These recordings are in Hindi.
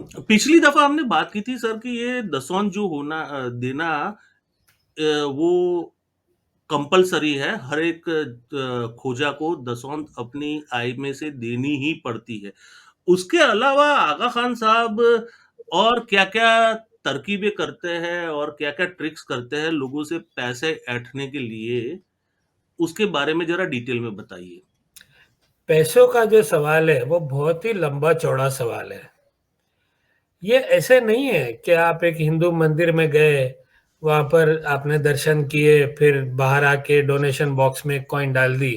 पिछली दफा हमने बात की थी सर कि ये दसौंध जो होना देना वो कंपलसरी है। हर एक खोजा को दसौंध अपनी आय में से देनी ही पड़ती है। उसके अलावा आगा खान साहब और क्या-क्या तरकीबें करते हैं और क्या-क्या ट्रिक्स करते हैं लोगों से पैसे ऐंठने के लिए, उसके बारे में ज़रा डिटेल में बताइए। पैसों का जो सवाल है, वो बहुत ही लंबा-चौड़ा सवाल है। ये ऐसे नहीं है कि आप एक हिंदू मंदिर में गए, वहाँ पर आपने दर्शन किए, फिर बाहर आके डोनेशन बॉक्स में कॉइन डाल दी।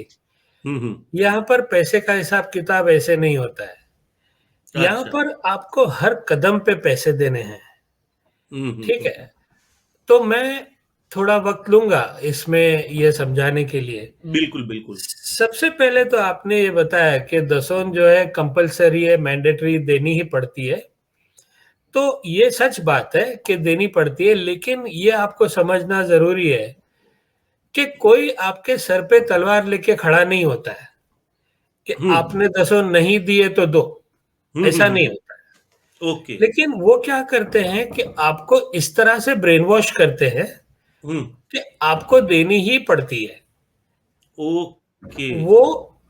हुँ, हुँ। यहाँ पर पैसे का हिसाब-किताब ऐसे नहीं होता है। यहाँ अच्छा। पर आपको हर कदम पे पैसे देने हैं। हुँ, हुँ, ठीक हुँ, है? हुँ। तो मैं थोड़ा वक़्त लूँगा इसमें ये समझाने के लिए। बिल्कुल, बिल्कुल। सबसे पहले तो आपने ये बताया कि दसौंध जो है कंपल्सरी है, मैंडेटरी देनी ही पड़ती है। तो ये सच बात है कि देनी पड़ती है, लेकिन ये आपको समझना ज़रूरी है कि कोई आपके सर पे तलवार लेके खड़ा नहीं होता है, कि हुँ। आपने दसौंध नहीं दिए तो दो, हुँ, हुँ, ऐसा हुँ, नहीं हुँ। होता है। ओके। लेकिन वो क्या करते हैं कि आपको इस तरह से ब्रेन वॉश करते हैं हुँ। कि आपको देनी ही पड़ती है। ओके। वो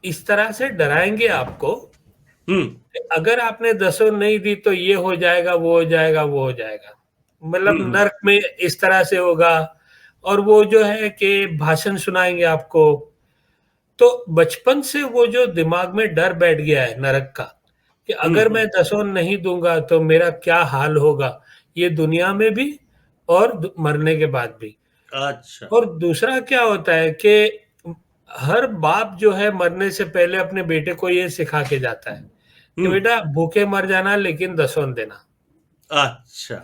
इस तरह से डराएँगे आपको हुँ। कि अगर आपने दसौंध नहीं दी तो ये हो जाएगा, वो हो जाएगा, वो हो जाएगा। मतलब हुँ, हुँ। नर्क में इस तरह से होगा और वो जो है कि भाषण सुनाएँगे आपको। तो बचपन से वो जो दिमाग में डर बैठ गया है नरक का, कि हुँ, अगर हुँ। मैं दसौंध नहीं दूँगा तो मेरा क्या हाल होगा, ये दुनिया में भी और मरने के बाद भी। अच्छा। और दूसरा क्या होता है कि हर बाप जो है मरने से पहले अपने बेटे को ये सिखा के जाता है कि हुँ। बेटा भूखे मर जाना लेकिन दसौंध देना। अच्छा।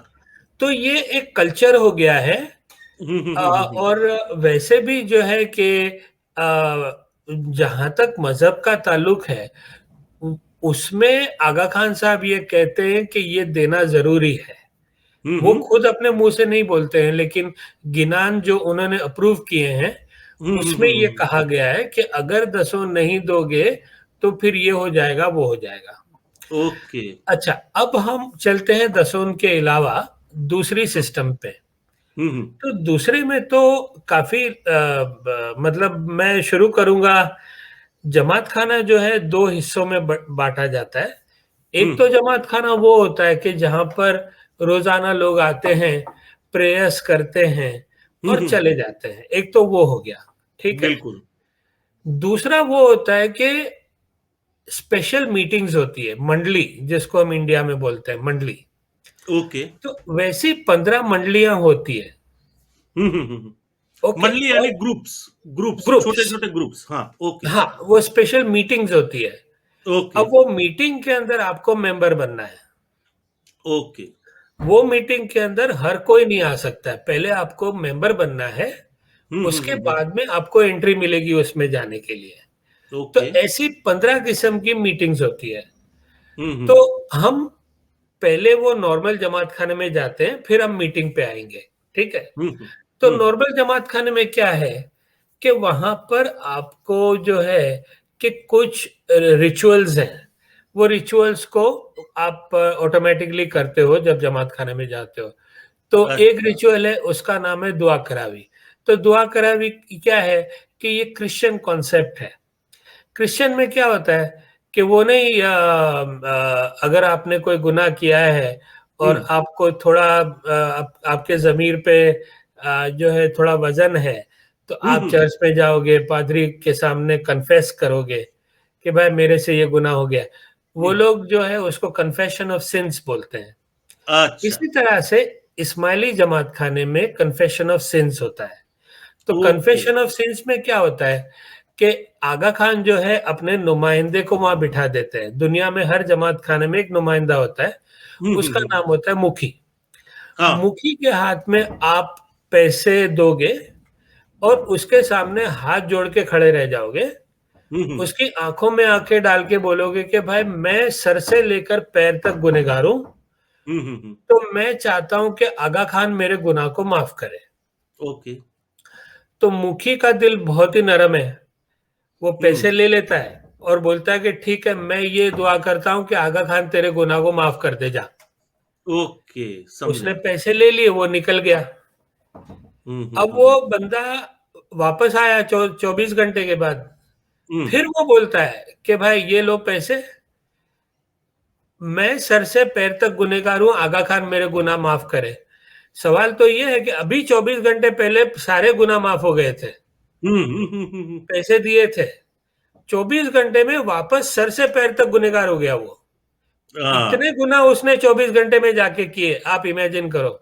तो ये एक कल्चर हो गया है। हुँ, हुँ, हुँ, हुँ, हुँ। और वैसे भी जो है कि जहाँ तक मज़हब का ताल्लुक है, उ उसमें आगा खान साहब ये कहते हैं कि ये देना ज़रूरी है। हुँ, वो हुँ। खुद अपने मुँह से नहीं बोलते हैं, लेकिन गिनान जो उन्होंने अप्रूव किए हैं, हुँ, हुँ, उसमें हुँ, ये हुँ। कहा गया है कि अगर दसौंध नहीं दोगे, तो फिर ये हो जाएगा, वो हो जाएगा। ओके। अच्छा, अब हम चलते हैं दसौंध के अलावा दूसरी हुँ। सिस्टम पे। हुँ, हुँ। तो दूसरे में तो काफ़ी मतलब मैं शुरू करूँगा। जमात खाना जो है 2 हिस्सों में बाँटा जाता है। हुँ। एक तो जमात खाना वो होता है कि जहाँ पर रोज़ाना लोग आते हैं, प्रेयर्स करते हैं हुँ, और हुँ। चले जाते हैं। एक तो वो हो गया, ठीक है? बिल्कुल। दूसरा वो होता है कि स्पेशल मीटिंग्स होती है, मंडली जिसको हम इंडिया में बोलते हैं मंडली। ओके। तो वैसी 15 मंडलियाँ होती है, हुँ, हुँ, हुँ, हुँ। ओके? मंडली और यानी ग्रुप्स, ग्रुप्स, ग्रुप्स, छोटे-छोटे ग्रुप्स। हाँ, ओके। हाँ, वो स्पेशल मीटिंग्स होती है। ओके, अब वो मीटिंग के अंदर आपको मेंबर बनना है। ओके। वो मीटिंग के अंदर हर कोई नहीं आ सकता है। पहले आपको मेंबर बनना है, हुँ, हुँ, उसके हुँ, हुँ। बाद में आपको एंट्री मिलेगी उसमें जाने के लिए। तो ओके। ऐसी 15 किस्म की मीटिंग्स होती है। हुँ, तो हुँ। हम पहले वो नॉर्मल जमात खाने में जाते हैं, फिर हम मीटिंग पे आएँगे, ठीक है? हुँ, हुँ। तो हुँ। नॉर्मल जमात खाने में क्या है कि वहाँ पर आपको जो है कि कुछ रिचुअल्स हैं। वो रिचुअल्स को आप ऑटोमैटिकली करते हो जब जमात खाने में जाते हो। तो एक अच्छा। रिचुअल है, उसका नाम है दुआ करावी। तो दुआ करावी क्या है कि ये क्रिश्चियन कॉन्सेप्ट है। क्रिश्चियन में क्या होता है कि वो नहीं अगर आपने कोई गुनाह किया है हुँ। और आपको थोड़ा आपके ज़मीर पे जो है थोड़ा वज़न है, तो हुँ, आप हुँ, हुँ। चर्च में जाओगे, पादरी के सामने कन्फेस करोगे कि भाई मेरे से ये गुनाह हो गया। वो हुँ। लोग जो है उसको कन्फेशन ऑफ सिन्स बोलते हैं। अच्छा। इसी तरह से इस्माइली जमात खाने में कन्फेशन ऑफ सिन्स होता है। तो ओके। कन्फेशन ऑफ सिंस में क्या होता है कि आगा खान जो है अपने नुमाइंदे को वहाँ बिठा देते हैं। दुनिया में हर जमात खाने में एक नुमाइंदा होता है, हुँ, हुँ, उसका हुँ, हुँ। नाम होता है मुखी। हाँ। मुखी के हाथ में आप पैसे दोगे और उसके सामने हाथ जोड़ के खड़े रह जाओगे। हुँ, हुँ। उसकी आँखों में आँखें डाल के बोलोगे कि भाई मैं सर से लेकर पैर तक गुनहगार हूँ, हुँ, हुँ, हुँ। तो मैं चाहता हूँ कि आगा खान मेरे गुनाह को माफ़ करे। ओके। तो मुखी का दिल बहुत ही नरम है। वो हुँ। पैसे ले लेता है और बोलता है कि ठीक है, मैं ये दुआ करता हूँ कि आगा खान तेरे गुनाह को माफ़ कर दे जा। ओके, उसने समझा। पैसे ले लिए, वो निकल गया। अब वो हुँ। बंदा वापस आया 24 घंटे के बाद, हुँ, फिर वो बोलता है कि भाई ये लो पैसे, मैं सर से पैर तक गुनहगार हूं, आगा खान मेरे गुनाह माफ करे। सवाल तो ये है कि अभी 24 घंटे पहले सारे गुनाह माफ हो गए थे, हुँ, हुँ, हुँ, हुँ, हुँ। पैसे दिए थे, 24 घंटे में वापस सर से पैर तक गुनहगार हो गया वो। हाँ, इतने गुनाह उसने 24 घंटे में जाके किए, आप इमेजिन करो।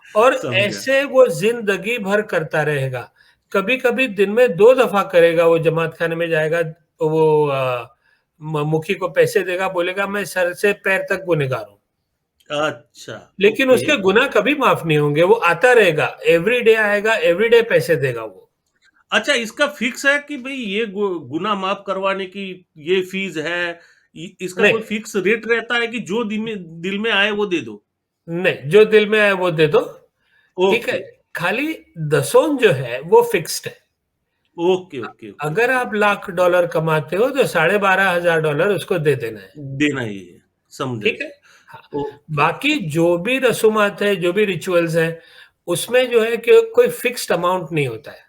और समझा। ऐसे वो जिंदगी भर करता रहेगा। कभी कभी दिन में 2 दफा करेगा, वो जमात खाने में जाएगा, वो मुखी को पैसे देगा, बोलेगा मैं सर से पैर तक गुनहगार हूं, अच्छा, लेकिन ओके। उसके गुनाह कभी माफ नहीं होंगे, वो आता रहेगा, एवरीडे आएगा, एवरीडे पैसे देगा वो। अच्छा, इसका फिक्स है कि भई ये गुनाह माफ़ करवाने की ये फ़ीस है, इसका नहीं, कोई फिक्स रेट रहता है कि जो दिल में आए वो दे दो? नहीं, जो दिल में आए वो दे दो, ठीक है। ओके, खाली दसों जो है वो फिक्स्ड है। ओके, ओके, ओके, अगर ओके। आप $1,00,000 कमाते हो तो $12,500 उसको दे देना है, देना ही है, समझा ठीक है। जी। हाँ, ओके। बाकी जो भी रसूमात है, जो भी रिचुअल्स है, उसमें जो है कि कोई फिक्स्ड अमाउंट नहीं होता है।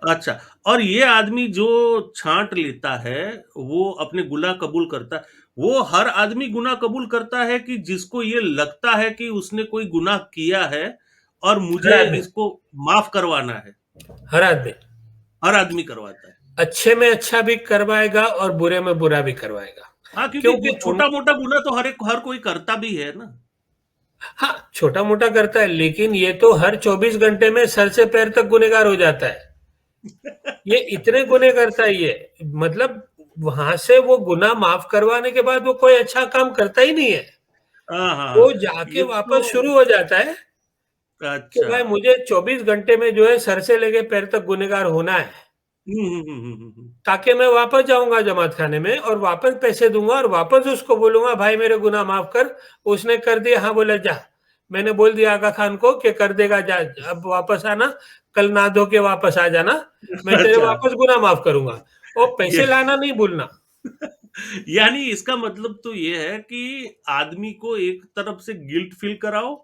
अच्छा, और ये आदमी जो छाँट लेता है, वो अपने गुनाह कबूल करता है, वो हर आदमी गुनाह कबूल करता है कि जिसको ये लगता है कि उसने कोई गुनाह किया है और हर मुझे आदमी, इसको माफ़ करवाना है? हर आदमी हर आदमी करवाता है। अच्छे में अच्छा भी करवाएगा और बुरे में बुरा भी करवाएगा, हाँ, क्योंकि क्योंकि उन छोटा-मोटा गुनाह तो हर कोई करता भी है ना। हाँ, छोटा मोटा करता है, लेकिन ये तो हर 24 घंटे में सर से पैर तक गुनहगार हो जाता है। ये इतने गुने करता है ये, मतलब वहां से वो गुनाह माफ करवाने के बाद वो कोई अच्छा काम करता ही नहीं है। हाँ, हाँ, वो हाँ। जाके ये वापस तो शुरू हो जाता है कि अच्छा। भाई मुझे 24 घंटे में जो है सर से लेके पैर तक गुनहगार होना है, हुँ, हुँ, हुँ, हुँ, हुँ, हुँ। ताकि मैं वापस जाऊंगा जमात खाने में और वापस पैसे दूंगा और वापस उसको बोलूंगा भाई मेरे गुनाह माफ कर। उसने कर दिया, हाँ बोला जा, मैंने बोल दिया आगा खान को कि कर देगा, जा अब वापस आना, कल नहा धो के वापस आ जाना, मैं तेरे अच्छा, वापस गुनाह माफ करूंगा, और ये पैसे लाना नहीं भूलना। यानी इसका मतलब तो ये है कि आदमी को एक तरफ से गिल्ट फ़ील कराओ,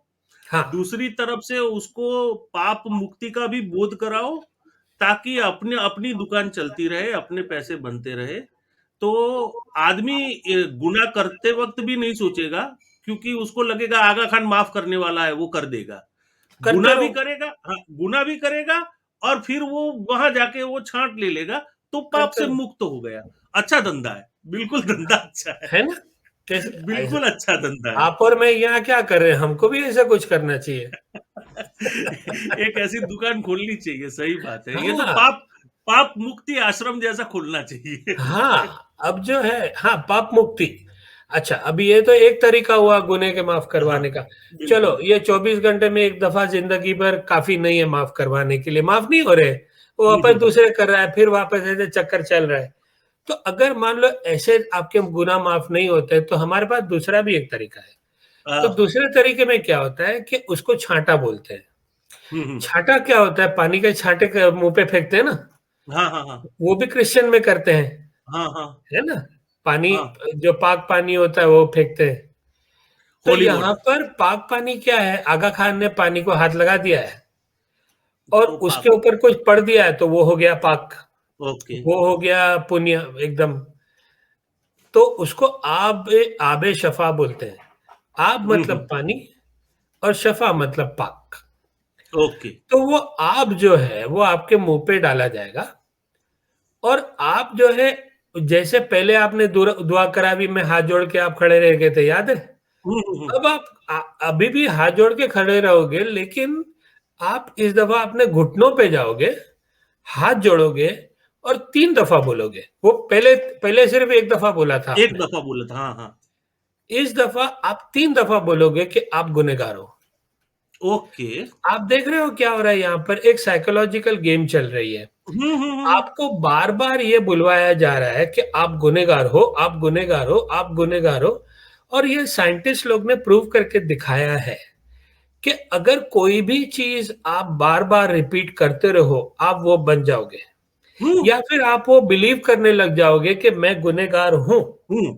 हाँ, दूसरी तरफ से उसको पाप मुक्ति का भी बोध कराओ, ताकि अपने अपनी दुकान चलती रहे, अपने पैसे बनते रहे। तो आदमी गुनाह करते वक़्त भी नहीं सोचेगा, क्योंकि उसको लगेगा आगा खान माफ़ करने वाला है, वो कर देगा। करते गुनाह भी रहो, करेगा, हाँ, गुनाह भी करेगा और फिर वो वहाँ जाके वो छाँट ले लेगा, तो पाप करते से रहो, मुक्त हो गया। अच्छा धंधा है, बिल्कुल धंधा अच्छा है। है ना? कैसे ऐसे, बिल्कुल अच्छा धंधा है। आप और मैं यहाँ क्या कर रहे हैं, हमको भी ऐसा कुछ करना चाहिए। एक ऐसी दुकान खोलनी चाहिए, सही बात है। ये तो हाँ, पाप पाप मुक्ति आश्रम जैसा खोलना चाहिए। हाँ, अब जो है, हाँ, पाप मुक्ति। अच्छा, अभी ये तो एक तरीका हुआ गुने के माफ हाँ, करवाने का। चलो, बिल्कुल। ये 24 घंटे में एक दफा जिंदगी भर काफी नहीं है माफ करवाने के लिए, माफ नहीं हो रहे, वो हुँ, वापस हुँ, हुँ। दूसरे कर रहा है, फिर वापस ऐसे चक्कर चल रहा है। तो अगर मान लो ऐसे आपके गुनाह माफ नहीं होते, तो हमारे पास दूसरा भी एक तरीका है। तो हाँ। दूसरे तरीके में क्या होता है कि उसको छांटा बोलते हैं। हुँ, हुँ। छांटा क्या होता है? पानी के छांटे मुंह पे फेंकते हैं ना, हाँ, हाँ, हाँ। वो भी क्रिश्चियन में करते हैं, हाँ, हाँ, है ना? पानी, हाँ। जो पाक पानी होता है वो फेंकते हैं। तो होली यहाँ वाटर। पर पाक पानी क्या है? आगा खान ने पानी को हाथ लगा दिया है और वो उसके पाप है। ऊपर कुछ पड़ दिया है, तो वो हो गया पाक, ओके। वो हो गया पुण्य एकदम। तो उसको आबे शफा बोलते हैं। आब हुँ, मतलब हुँ। पानी और शफा मतलब पाक। ओके। तो वो आब जो है वो आपके मुंह पे डाला जाएगा, और आप जो है, जैसे पहले आपने दुआ करावी में हाथ जोड़ के आप खड़े रह गए थे, याद है? हुँ, हुँ, हुँ। अब आप अभी भी हाथ जोड़ के खड़े रहोगे, लेकिन आप इस दफा अपने घुटनों पे जाओगे, हाथ जोड़ोगे और 3 दफा बोलोगे। वो पहले पहले सिर्फ एक दफा बोला था एक आपने, दफ़ा बोला था। हाँ, हाँ। इस दफा आप 3 दफा बोलोगे कि आप गुनहगार हो। ओके। आप देख रहे हो क्या हो रहा है यहाँ पर? एक साइकोलॉजिकल गेम चल रही है। हुँ, हुँ, हुँ। आपको बार-बार ये बुलवाया जा रहा है कि आप गुनहगार हो, आप गुनहगार हो, आप गुनहगार हो, और ये साइंटिस्ट लोग ने प्रूव करके दिखाया है कि अगर कोई भी चीज़ आप बार-बार रिपीट करते रहो, आप वो बन जाओगे, हुँ, या फिर आप वो बिलीव करने लग जाओगे कि मैं गुनहगार हूँ। हुँ।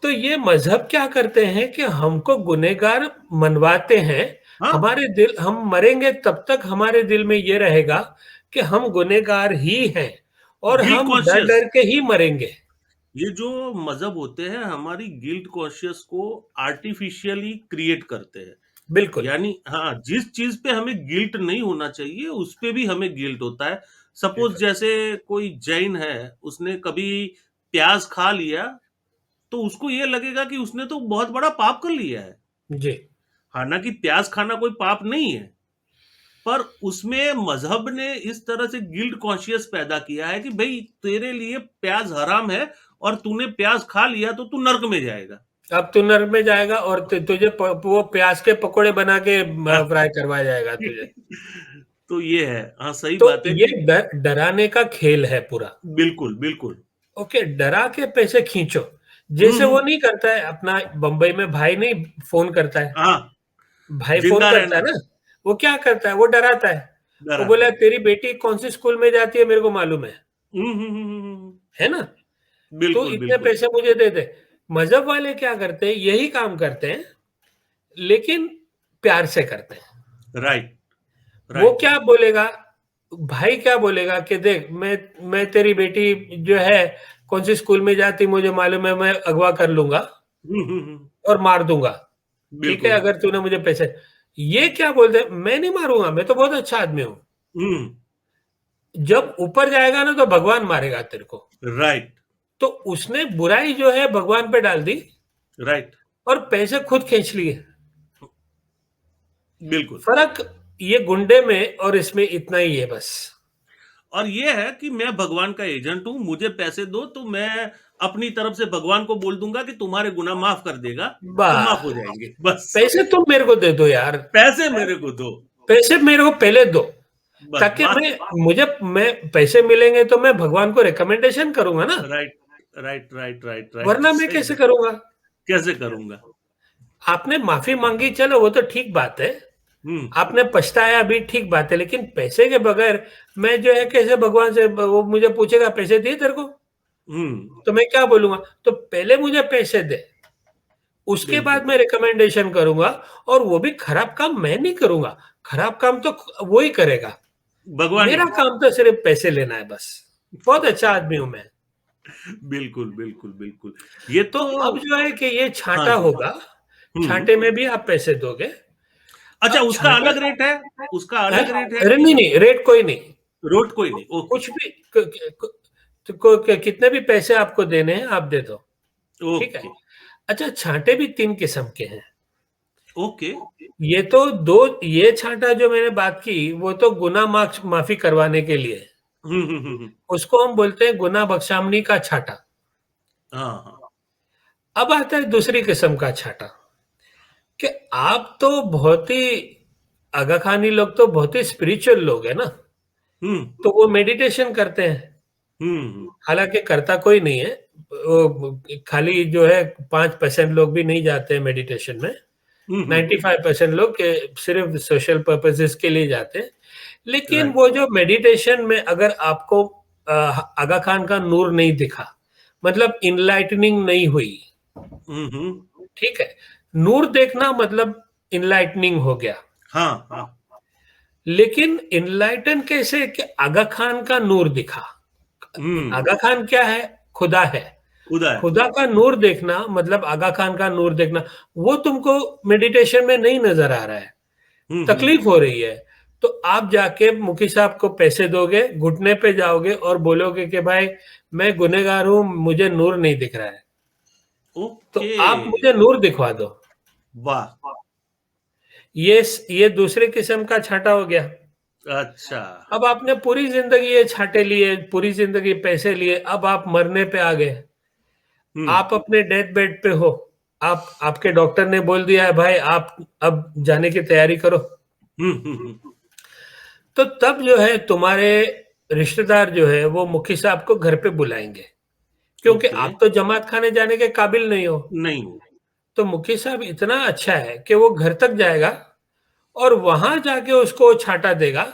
तो ये मजहब क्या करते हैं कि हमको गुनहगार मनवाते हैं। हाँ, हमारे दिल, हम मरेंगे तब तक हमारे दिल में ये रहेगा कि हम गुनहगार ही हैं और गिल्ट हम डर कॉन्शियस। डर के ही मरेंगे। ये जो मजहब होते हैं हमारी गिल्ट कॉन्शियस को आर्टिफिशियली क्रिएट करते हैं। बिल्कुल। यानी हाँ, जिस चीज पे हमें गिल्ट नहीं होना चाहिए उस पे भी हमें गिल्ट होता है। सपोज बिल्कुल। जैसे कोई जैन है, उसने कभी प्याज खा लिया, तो उसको ये लगेगा कि उसने तो बहुत बड़ा पाप कर लिया है। जी। हालांकि प्याज खाना कोई पाप नहीं है, पर उसमें मजहब ने इस तरह से गिल्ट कॉन्शियस पैदा किया है कि भाई तेरे लिए प्याज हराम है और तूने प्याज खा लिया तो तू नर्क में जाएगा। अब तू नर्क में जाएगा और तुझे वो प्याज के पकोड़े बना के फ्राई करवाया जाएगा तुझे। तो ये है, हाँ सही तो बात है ये कि डराने का खेल है पूरा। बिल्कुल बिल्कुल। ओके, डरा के पैसे खींचो। जैसे वो हम्म। नहीं करता है अपना, बंबई में भाई नहीं फोन करता है, हाँ, भाई फोन जिंदा करता है रहना। ना, वो क्या करता है, वो डराता है। वो डराता बोला है। तेरी बेटी कौन सी स्कूल में जाती है मेरे को मालूम हम्म। है ना, तो बिल्कुल इतने बिल्कुल। पैसे मुझे दे दे। मजहब वाले क्या करते हैं, यही काम करते हैं, लेकिन प्यार से करते हैं। राइट वो राइट। क्या बोलेगा, भाई क्या बोलेगा कि देख, मैं तेरी बेटी जो है कौन सी स्कूल में जाती मुझे मालूम है, मैं अगवा कर लूंगा हम्म। और मार दूंगा। ठीक है, बिल्कुल। अगर तूने मुझे पैसे। ये क्या बोलते हैं, मैं नहीं मारूंगा, मैं तो बहुत अच्छा आदमी हूं। हम्म। जब ऊपर जाएगा ना तो भगवान मारेगा तेरे को। राइट तो उसने बुराई जो है भगवान पे डाल दी राइट। और पैसे खुद खींच लिए। बिल्कुल। फर्क ये गुंडे में और इसमें इतना ही है बस। और ये है कि मैं भगवान का एजेंट हूं, मुझे पैसे दो तो मैं अपनी तरफ से भगवान को बोल दूंगा कि तुम्हारे गुनाह माफ कर देगा, तो माफ हो बस, जाएंगे बस। पैसे तुम मेरे को दे दो यार। पैसे मेरे को दो। पैसे मेरे को पहले दो, बस ताकि बात। मैं पैसे मिलेंगे तो मैं भगवान को रिकमेंडेशन करूंगा ना, right right right right right, वरना मैं सही कैसे है। करूंगा। कैसे करूंगा। आपने माफी मांगी, चलो वो तो ठीक बात है, हम्म आपने पछताया भी ठीक बात है, लेकिन पैसे के बगैर मैं जो है कैसे भगवान से, वो मुझे पूछेगा पैसे दिए तेरे को, हम्म। तो मैं क्या बोलूंगा, तो पहले मुझे पैसे दे, उसके बिल्कुल। बाद मैं रिकमेंडेशन करूंगा। और वो भी खराब काम मैं नहीं करूंगा, खराब काम तो वो ही करेगा। भगवान मेरा ही। काम तो सिर्फ पैसे लेना है बस। बहुत अच्छा आदमी हूं मैं। बिल्कुल बिल्कुल बिल्कुल। ये तो तो अब जो है कि ये हाँ छांटा जी। होगा, छांटे में भी आप पैसे दोगे। अच्छा, अब उसका छांटे अलग रेट है। उसका है, अलग रेट है अरे कि नहीं नहीं, रेट कोई नहीं, रोड कोई नहीं। ओके कुछ भी कितने भी पैसे आपको देने हैं आप दे दो। ठीक है। ओके अच्छा, छांटे भी तीन किस्म के हैं। ओके। ये तो दो, ये छांटा जो मैंने बात की वो तो गुना माफी करवाने के लिए है। हम्म। उसको हम बोलते हैं गुना बख्शामनी का छाटा। हाँ हाँ। अब आता है दूसरी किस्म का छाटा, कि आप तो बहुत ही, आगा खानी लोग तो बहुत ही स्पिरिचुअल लोग है ना, हम्म तो वो मेडिटेशन करते हैं। हम्म हालांकि करता कोई नहीं है, वो खाली जो है 5% लोग भी नहीं जाते हैं मेडिटेशन में। हम्म। 95% लोग के सिर्फ सोशल पर्पसेस के लिए जाते हैं। लेकिन राइट। वो जो मेडिटेशन में अगर आपको आगा खान का नूर नहीं दिखा, मतलब इनलाइटनिंग नहीं हुई, हम्म। ठीक है, नूर देखना मतलब इनलाइटनिंग हो गया। हाँ हाँ। लेकिन इनलाइटन कैसे, कि आगा खान का नूर दिखा। हम्म। आगा खान क्या है, खुदा है। खुदा है। खुदा का नूर देखना मतलब आगा खान का नूर देखना, वो तुमको मेडिटेशन में नहीं नजर आ रहा है, हम्म। तकलीफ हो रही है। तो आप जाके मुखी साहब को पैसे दोगे, घुटने पे जाओगे और बोलोगे कि भाई मैं गुनहगार हूं, मुझे नूर नहीं दिख रहा है, तो ओके। आप मुझे नूर दिखवा दो। वाह। ये ये दूसरे किस्म का छांटा हो गया। अच्छा। अब आपने पूरी जिंदगी ये छांटे लिए, पूरी जिंदगी पैसे लिए, अब आप मरने पे आ गए, हम्म आप अपने डेथ बेड पे हो, आप, आपके डॉक्टर ने बोल दिया है भाई आप अब जाने की तैयारी करो। हम्म। तो तब जो है तुम्हारे रिश्तेदार जो है वो मुखी साहब को घर पे बुलाएंगे, क्योंकि ओके। आप तो जमात खाने जाने के काबिल नहीं हो। नहीं हूँ। तो मुखी साहब इतना अच्छा है कि वो घर तक जाएगा और वहां जाके उसको छाटा देगा।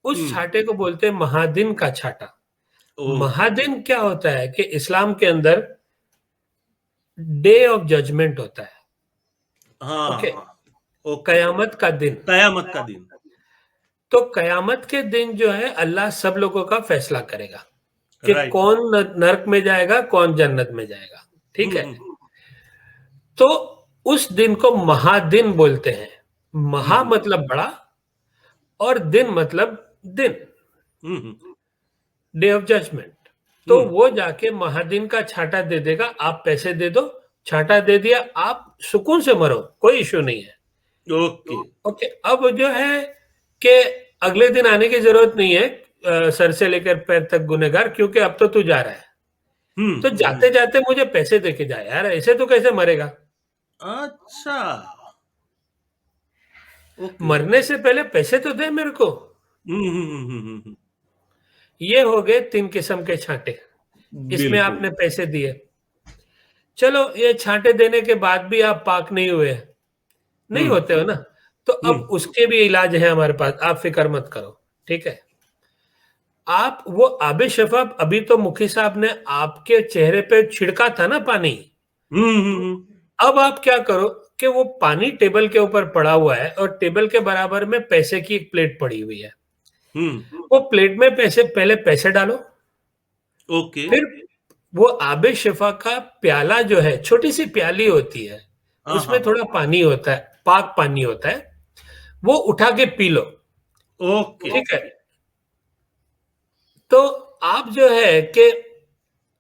उस हम्म। छाटे को बोलते हैं महादिन का छाटा। ओके। महादिन क्या होता है कि इस्लाम के अंदर डे ऑफ जजमेंट होता है। ओके, हाँ, ओके, कयामत का दिन। कयामत का दिन। तो कयामत के दिन जो है अल्लाह सब लोगों का फैसला करेगा कि राइट। कौन नरक में जाएगा, कौन जन्नत में जाएगा। ठीक है। हम्म। तो उस दिन को महादिन बोलते हैं। महा हम्म। मतलब बड़ा, और दिन मतलब दिन, हम्म। Day of judgement. तो हम्म। वो जाके महादिन का छाटा दे देगा, आप पैसे दे दो, छाटा दे दिया, आप सुकून से मरो, कोई इश्यू नहीं है। ओके। ओके, अब जो है कि अगले दिन आने की जरूरत नहीं है, सर से लेकर पैर तक गुनहगार, क्योंकि अब तो तू जा रहा है। तो हम्म। जाते जाते मुझे पैसे दे के जा यार, ऐसे तो कैसे मरेगा। अच्छा। ओके। मरने से पहले पैसे तो दे मेरे को। हम्म। ये हो गए तीन किस्म के छांटे। इसमें बिल्कुल। आपने पैसे दिए, चलो ये छांटे देने के बाद भी आप पाक नहीं हुए, नहीं हम्म। होते हो ना, तो अब हम्म। उसके भी इलाज है हमारे पास, आप फिक्र मत करो। ठीक है। आप वो आबे शफाफ, अभी तो मुखी साहब ने आपके चेहरे पे छिड़का था ना पानी। हम्म। अब आप क्या करो कि वो पानी टेबल के ऊपर पड़ा हुआ है और टेबल के बराबर में पैसे की एक प्लेट पड़ी हुई है। हम्म। वो प्लेट में पैसे, पहले पैसे डालो, ओके। फिर वो आबे शिफा का प्याला जो है, छोटी सी प्याली होती है, हाँ, उसमें हाँ। थोड़ा पानी होता है, पाक पानी होता है, वो उठा के पी लो। ओके। ठीक है। तो आप जो है कि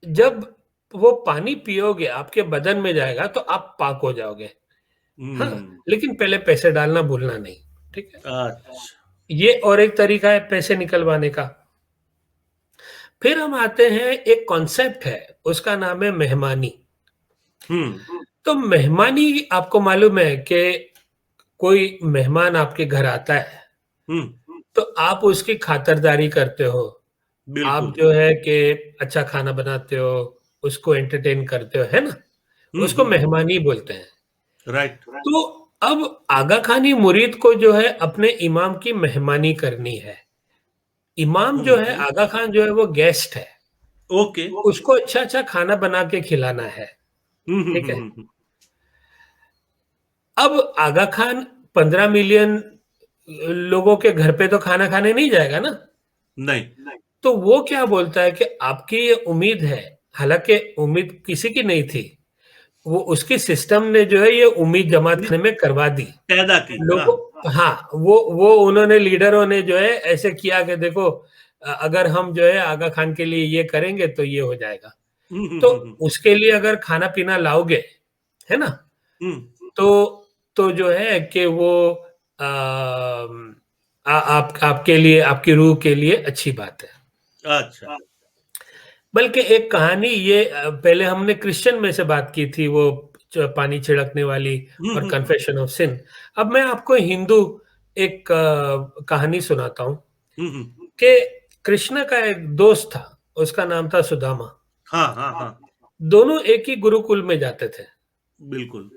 जब वो पानी पियोगे आपके बदन में जाएगा तो आप पाक हो जाओगे। हाँ, हम्म। लेकिन पहले पैसे डालना भूलना नहीं। ठीक है। अच्छा। ये और एक तरीका है पैसे निकलवाने का। फिर हम आते हैं, एक कॉन्सेप्ट है, उसका नाम है मेहमानी। हम्म। तो मेहमानी, आपको मालूम है कि कोई मेहमान आपके घर आता है हम्म। तो आप उसकी खातिरदारी करते हो। आप बिल्कुल। जो है कि अच्छा खाना बनाते हो, उसको एंटरटेन करते हो, है ना। उसको हम्म। मेहमानी बोलते हैं। राइट। तो अब आगा खानी मुरीद को जो है अपने इमाम की मेहमानी करनी है। इमाम जो है, हम्म। आगा खान जो है वो गेस्ट है, ओके। उसको अच्छा अच्छा खाना बना के खिलाना है। ठीक है। हम्म। अब आगा खान 15 मिलियन लोगों के घर पे तो खाना खाने नहीं जाएगा ना। नहीं। तो वो क्या बोलता है कि आपकी ये उम्मीद है, हालांकि उम्मीद किसी की नहीं थी, वो उसकी सिस्टम ने जो है ये उम्मीद जमात खाने में करवा दी पैदा की, हाँ। लोगों। हाँ, वो उन्होंने, लीडरों ने जो है ऐसे किया कि देखो, अगर हम जो है आगा खान के लिए ये करेंगे तो ये हो जाएगा। तो हम्म। उसके लिए अगर खाना पीना लाओगे, है ना, हम्म। तो जो है कि वो आप आपके लिए, आपकी रूह के लिए अच्छी बात है। अच्छा। बल्कि एक कहानी ये, पहले हमने क्रिश्चियन में से बात की थी, वो पानी छिड़कने वाली और हम्म। Confession of sin. अब मैं आपको हिंदू एक कहानी सुनाता हूँ हम्म। कि कृष्ण का एक दोस्त था, उसका नाम था सुदामा। हाँ, हाँ, हाँ। दोनों एक ही गुरुकुल में जाते थे। बिल्कुल।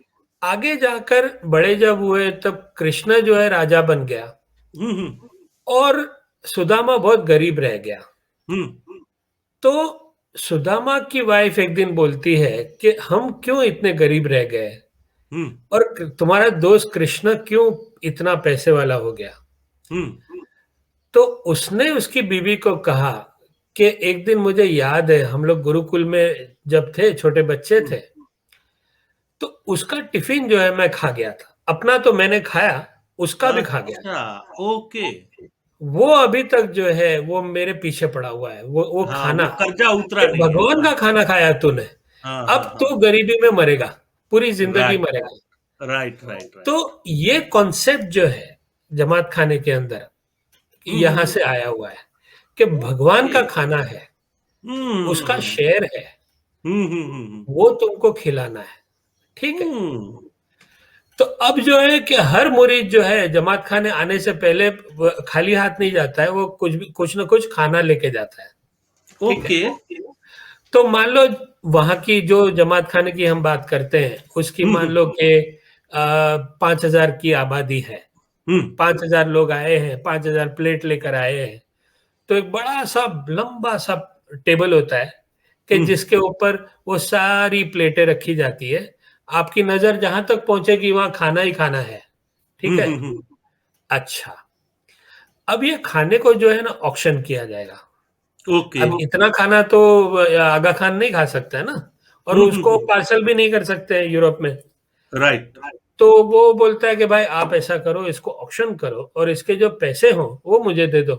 आगे जाकर बड़े जब हुए तब कृष्ण जो है राजा बन गया हम्म। और सुदामा बहुत गरीब रह गया। हम्म। तो सुदामा की वाइफ एक दिन बोलती है कि हम क्यों इतने गरीब रह गए, हम्म। और तुम्हारा दोस्त कृष्ण क्यों इतना पैसे वाला हो गया। हम्म। तो उसने उसकी बीवी को कहा कि एक दिन मुझे याद है, हम लोग गुरुकुल में जब थे, छोटे बच्चे हम्म। थे, तो उसका टिफिन जो है मैं खा गया था, अपना तो मैंने खाया, उसका भी खा गया। अच्छा। ओके। वो अभी तक जो है वो मेरे पीछे पड़ा हुआ है, वो हाँ, खाना, वो कर्जा उतरा कि नहीं है, भगवान हाँ। का खाना खाया तूने, हाँ, अब हाँ, तो हाँ। गरीबी में मरेगा, पूरी जिंदगी राइट। मरेगा। राइट, राइट, तो राइट। ये कॉन्सेप्ट जो है जमात खाने के अंदर, यहां हम्म। से आया हुआ है कि भगवान ओके। का खाना है, उसका हम्म। शेयर है, हम्म। वो तुमको खिलाना है। ठीक है। हम्म। तो अब जो है कि हर मुरीद जो है जमात खाने आने से पहले खाली हाथ नहीं जाता है, वो कुछ भी, कुछ ना कुछ खाना लेके जाता है। ठीक है। ओके। तो मान लो वहां की जो जमात खाने की हम बात करते हैं, उसकी मान हम्म। लो कि 5,000 की आबादी है, हम्म। 5,000 लोग आए हैं, 5,000 प्लेट लेकर आए हैं। तो एक बड़ा सा लंबा सा टेबल होता है, कि जिसके ऊपर वो सारी प्लेटें रखी जाती है, आपकी नजर जहां तक पहुंचेगी वहां खाना ही खाना है, ठीक है। अच्छा, अब ये खाने को जो है ना ऑक्शन किया जाएगा। ओके। अब इतना खाना तो आगा खान नहीं खा सकता है ना, और उसको पार्सल भी नहीं कर सकते हैं यूरोप में। राइट। तो वो बोलता है कि भाई आप ऐसा करो, इसको ऑक्शन करो और इसके जो पैसे हो वो मुझे दे दो,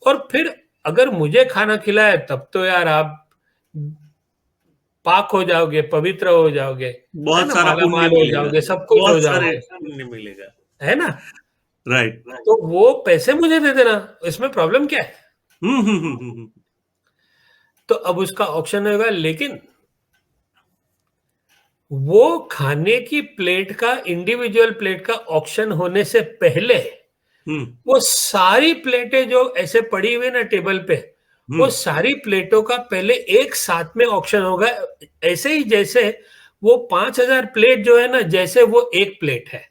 और फिर अगर मुझे खाना खिलाए तब तो यार आप पाक हो जाओगे, पवित्र हो जाओगे, है बहुत ना, सारा माला पुण्य माल हो मिलेगा, जाओगे, सब कुछ हो बहुत सारे जाओगे, पुण्य मिलेगा। है ना। राइट। तो वो पैसे मुझे दे देना, इसमें प्रॉब्लम क्या है। हम्म। तो अब उसका ऑप्शन होगा, लेकिन वो खाने की प्लेट का, इंडिविजुअल प्लेट का ऑप्शन होने से पहले हम्म। वो सारी प्लेटें जो ऐसे पड़ी हुई ना टेबल पे, वो हम्म। सारी प्लेटों का पहले एक साथ में ऑप्शन होगा, ऐसे ही जैसे वो 5,000 प्लेट जो है ना, जैसे वो एक प्लेट है।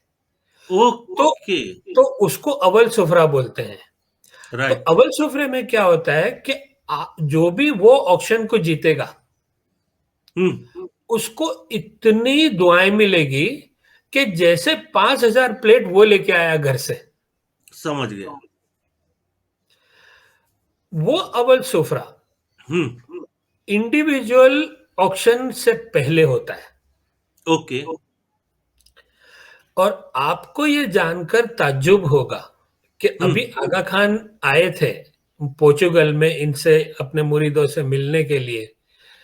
तो ओके। तो उसको अव्वल सुफरा बोलते हैं। तो राइट। अव्वल सुफरे में क्या होता है कि जो भी वो ऑक्शन को जीतेगा हम्म। उसको इतनी दुआएं मिलेगी कि जैसे 5,000 प्लेट वो लेके आया घर से। समझ गया। वो अव्वल सुफरा हम्म। इंडिविजुअल ऑक्शन से पहले होता है। ओके। और आपको ये जानकर ताज्जुब होगा कि अभी हम्म। आगा खान आए थे पोर्चुगल में इनसे, अपने मुरीदों से मिलने के लिए।